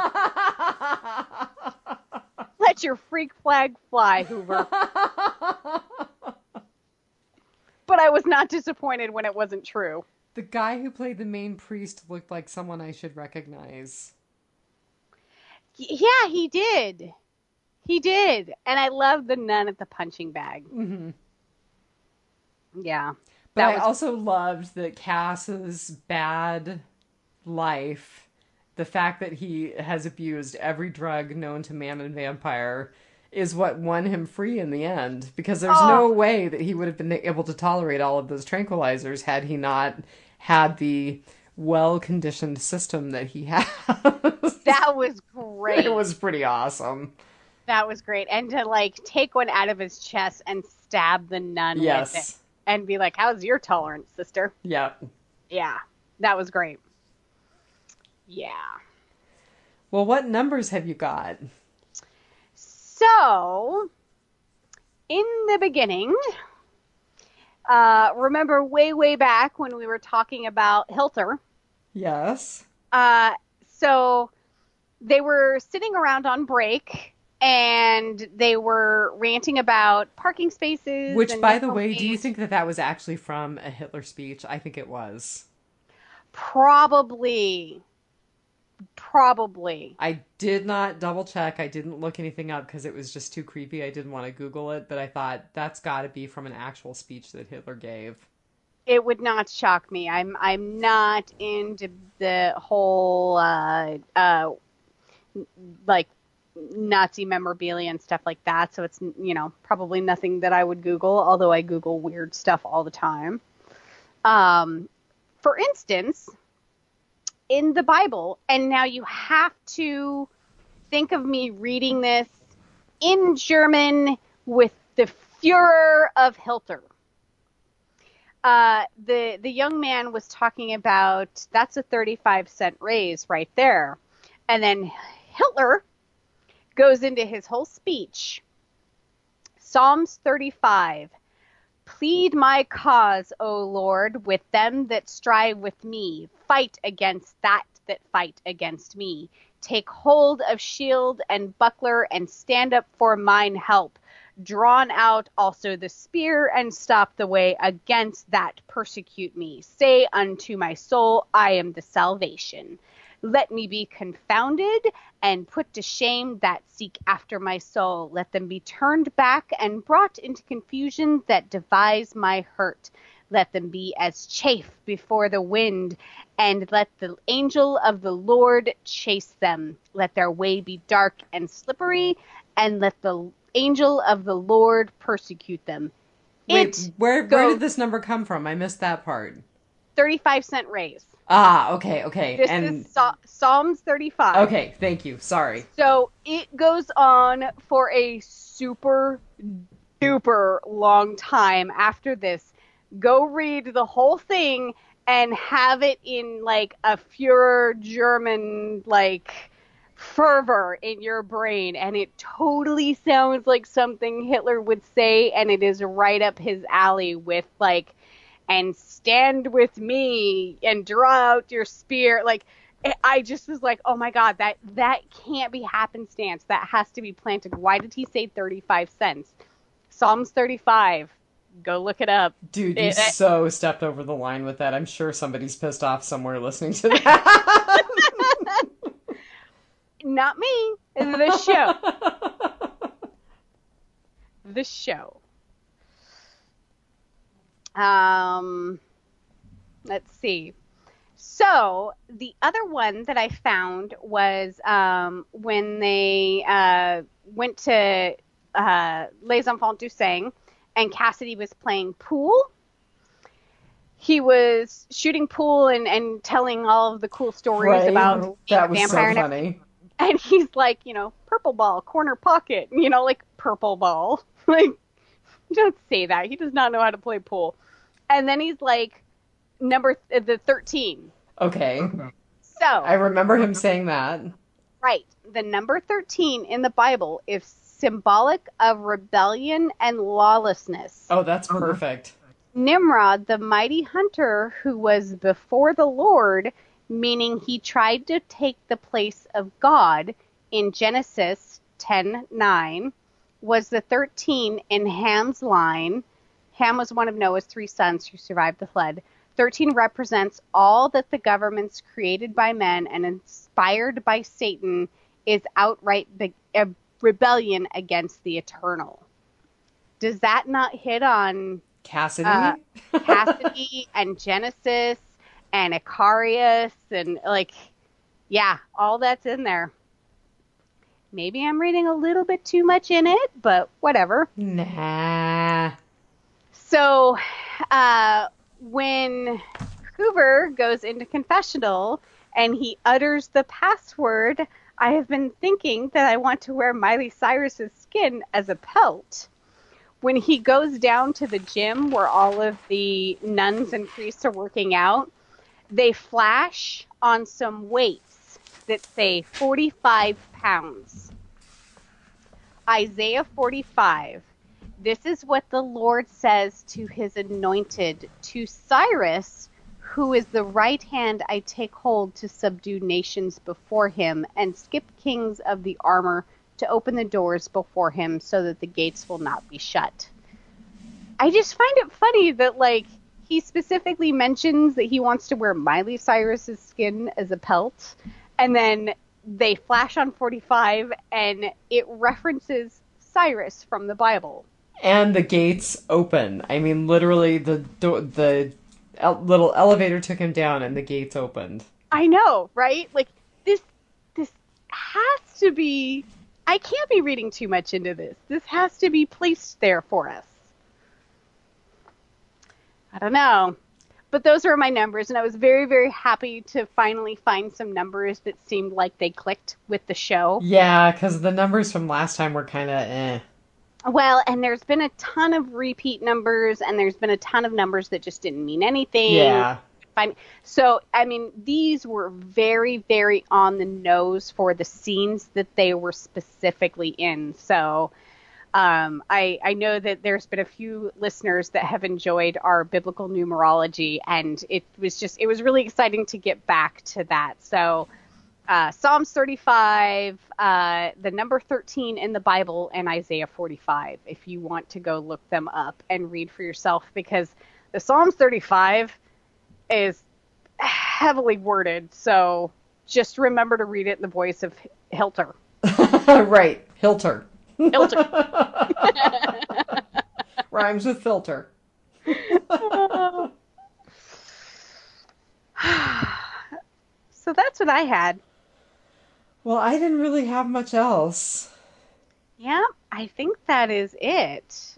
[SPEAKER 2] Let your freak flag fly, Hoover. But I was not disappointed when it wasn't true.
[SPEAKER 1] The guy who played the main priest looked like someone I should recognize.
[SPEAKER 2] Yeah, he did. He did. And I love the nun at the punching bag.
[SPEAKER 1] Hmm.
[SPEAKER 2] Yeah.
[SPEAKER 1] But
[SPEAKER 2] That
[SPEAKER 1] I
[SPEAKER 2] was
[SPEAKER 1] also loved that Cass's bad life, the fact that he has abused every drug known to man and vampire, is what won him free in the end. Because there's
[SPEAKER 2] oh,
[SPEAKER 1] no way that he would have been able to tolerate all of those tranquilizers had he not had the well conditioned system that he has.
[SPEAKER 2] that was
[SPEAKER 1] It
[SPEAKER 2] great.
[SPEAKER 1] was pretty awesome.
[SPEAKER 2] That was great. And to like take one out of his chest and stab the nun with it
[SPEAKER 1] Yes.
[SPEAKER 2] and be like, "How's your tolerance, sister?"
[SPEAKER 1] Yep.
[SPEAKER 2] Yeah. That was great. Yeah.
[SPEAKER 1] Well, what numbers have you got?
[SPEAKER 2] So, in the beginning, remember way back when we were talking about Hilter?
[SPEAKER 1] Yes.
[SPEAKER 2] Uh, so they were sitting around on break and they were ranting about parking spaces
[SPEAKER 1] Which,
[SPEAKER 2] and
[SPEAKER 1] by the
[SPEAKER 2] minimum
[SPEAKER 1] way, do you
[SPEAKER 2] wage.
[SPEAKER 1] think that that was actually from a Hitler speech? I think it was.
[SPEAKER 2] Probably, probably.
[SPEAKER 1] I did not double check. I didn't look anything up because it was just too creepy. I didn't want to Google it, but I thought that's got to be from an actual speech that Hitler gave.
[SPEAKER 2] It would not shock me. I'm not into the whole like Nazi memorabilia and stuff like that. So it's, probably nothing that I would Google, although I Google weird stuff all the time. Um, for instance, in the Bible, and now you have to think of me reading this in German with the Führer of Hilter. The young man was talking about that's a 35-cent raise right there. And then Hitler goes into his whole speech. Psalms 35. Plead my cause, O Lord, with them that strive with me. Fight against that fight against me. Take hold of shield and buckler and stand up for mine help. Drawn out also the spear and stop the way against that persecute me. Say unto my soul, I am the salvation. Let me be confounded and put to shame that seek after my soul. Let them be turned back and brought into confusion that devise my hurt. Let them be as chaff before the wind, and let the angel of the Lord chase them. Let their way be dark and slippery, and let the angel of the Lord persecute them.
[SPEAKER 1] Wait,
[SPEAKER 2] It
[SPEAKER 1] where
[SPEAKER 2] goes
[SPEAKER 1] did this number come from? I missed that part.
[SPEAKER 2] 35-cent raise.
[SPEAKER 1] Ah, okay.
[SPEAKER 2] This
[SPEAKER 1] And
[SPEAKER 2] is Psalms 35.
[SPEAKER 1] okay, thank you. Sorry.
[SPEAKER 2] So it goes on for a super duper long time after this. Go read the whole thing and have it in like a Führer German like fervor in your brain, and it totally sounds like something Hitler would say, and it is right up his alley with like, and stand with me and draw out your spear. Like, I just was like, oh my God, that can't be happenstance. That has to be planted. Why did he say 35 cents? Psalms 35. Go look it up.
[SPEAKER 1] Dude, you so stepped over the line with that. I'm sure somebody's pissed off somewhere listening to that.
[SPEAKER 2] Not me. The show. The show. Let's see. So the other one that I found was when they went to Les Enfants du Sang, and Cassidy was playing pool. He was shooting pool and telling all of the cool stories
[SPEAKER 1] Right?
[SPEAKER 2] about
[SPEAKER 1] That was
[SPEAKER 2] vampire
[SPEAKER 1] so funny.
[SPEAKER 2] and he's like, purple ball, corner pocket, like purple ball. Like, don't say that. He does not know how to play pool. And then he's like, the 13.
[SPEAKER 1] Okay.
[SPEAKER 2] So
[SPEAKER 1] I remember him saying that.
[SPEAKER 2] right, the number 13 in the Bible is symbolic of rebellion and lawlessness.
[SPEAKER 1] Oh, that's perfect.
[SPEAKER 2] Nimrod, the mighty hunter who was before the Lord, meaning he tried to take the place of God in Genesis 10:9, was the 13 in Ham's line. Ham was one of Noah's 3 sons who survived the flood. 13 represents all that the governments created by men and inspired by Satan is outright rebellion against the Eternal. Does that not hit on
[SPEAKER 1] Cassidy?
[SPEAKER 2] Cassidy and Genesis and Icarius and yeah, all that's in there. Maybe I'm reading a little bit too much in it, but whatever.
[SPEAKER 1] Nah.
[SPEAKER 2] So, when Hoover goes into confessional and he utters the password, I have been thinking that I want to wear Miley Cyrus's skin as a pelt. When he goes down to the gym where all of the nuns and priests are working out, they flash on some weights that say 45 pounds. Isaiah 45. This is what the Lord says to his anointed, to Cyrus, who is the right hand I take hold to subdue nations before him and skip kings of the armor to open the doors before him so that the gates will not be shut. I just find it funny that, he specifically mentions that he wants to wear Miley Cyrus's skin as a pelt, and then they flash on 45, and it references Cyrus from the Bible.
[SPEAKER 1] And the gates open. I mean, literally, the little elevator took him down, and the gates opened.
[SPEAKER 2] I know, right? This has to be... I can't be reading too much into this. This has to be placed there for us. I don't know. But those are my numbers, and I was very, very happy to finally find some numbers that seemed like they clicked with the show.
[SPEAKER 1] Yeah, because the numbers from last time were kind of eh.
[SPEAKER 2] Well, and there's been a ton of repeat numbers, and there's been a ton of numbers that just didn't mean anything.
[SPEAKER 1] Yeah.
[SPEAKER 2] So, I mean, these were very, very on the nose for the scenes that they were specifically in. So, I know that there's been a few listeners that have enjoyed our biblical numerology, and it was really exciting to get back to that. So, Psalms 35, the number 13 in the Bible, and Isaiah 45, if you want to go look them up and read for yourself, because the Psalms 35 is heavily worded. So just remember to read it in the voice of Hilter.
[SPEAKER 1] Right. Hilter.
[SPEAKER 2] Hilter.
[SPEAKER 1] Rhymes with filter.
[SPEAKER 2] So that's what I had.
[SPEAKER 1] Well, I didn't really have much else.
[SPEAKER 2] Yeah, I think that is it.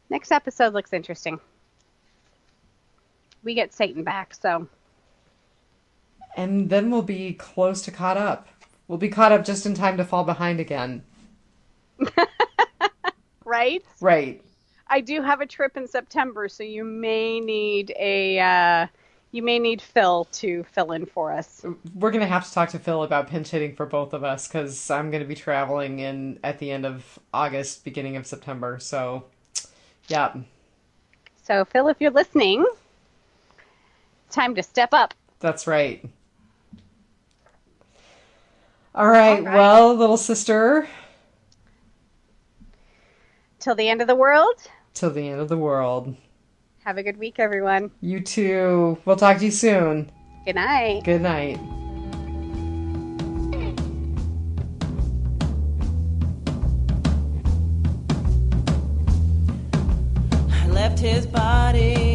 [SPEAKER 2] Next episode looks interesting. We get Satan back, so.
[SPEAKER 1] And then we'll be close to caught up. We'll be caught up just in time to fall behind again.
[SPEAKER 2] Right?
[SPEAKER 1] Right.
[SPEAKER 2] I do have a trip in September, so you may need Phil to fill in for us.
[SPEAKER 1] We're going to have to talk to Phil about pinch hitting for both of us, because I'm going to be traveling at the end of August, beginning of September. So, yeah.
[SPEAKER 2] So, Phil, if you're listening, time to step up.
[SPEAKER 1] That's right. All right. Well, little sister.
[SPEAKER 2] Till the end of the world.
[SPEAKER 1] Till the end of the world.
[SPEAKER 2] Have a good week, everyone.
[SPEAKER 1] You too. We'll talk to you soon.
[SPEAKER 2] Good night.
[SPEAKER 1] Good night.
[SPEAKER 3] I left his body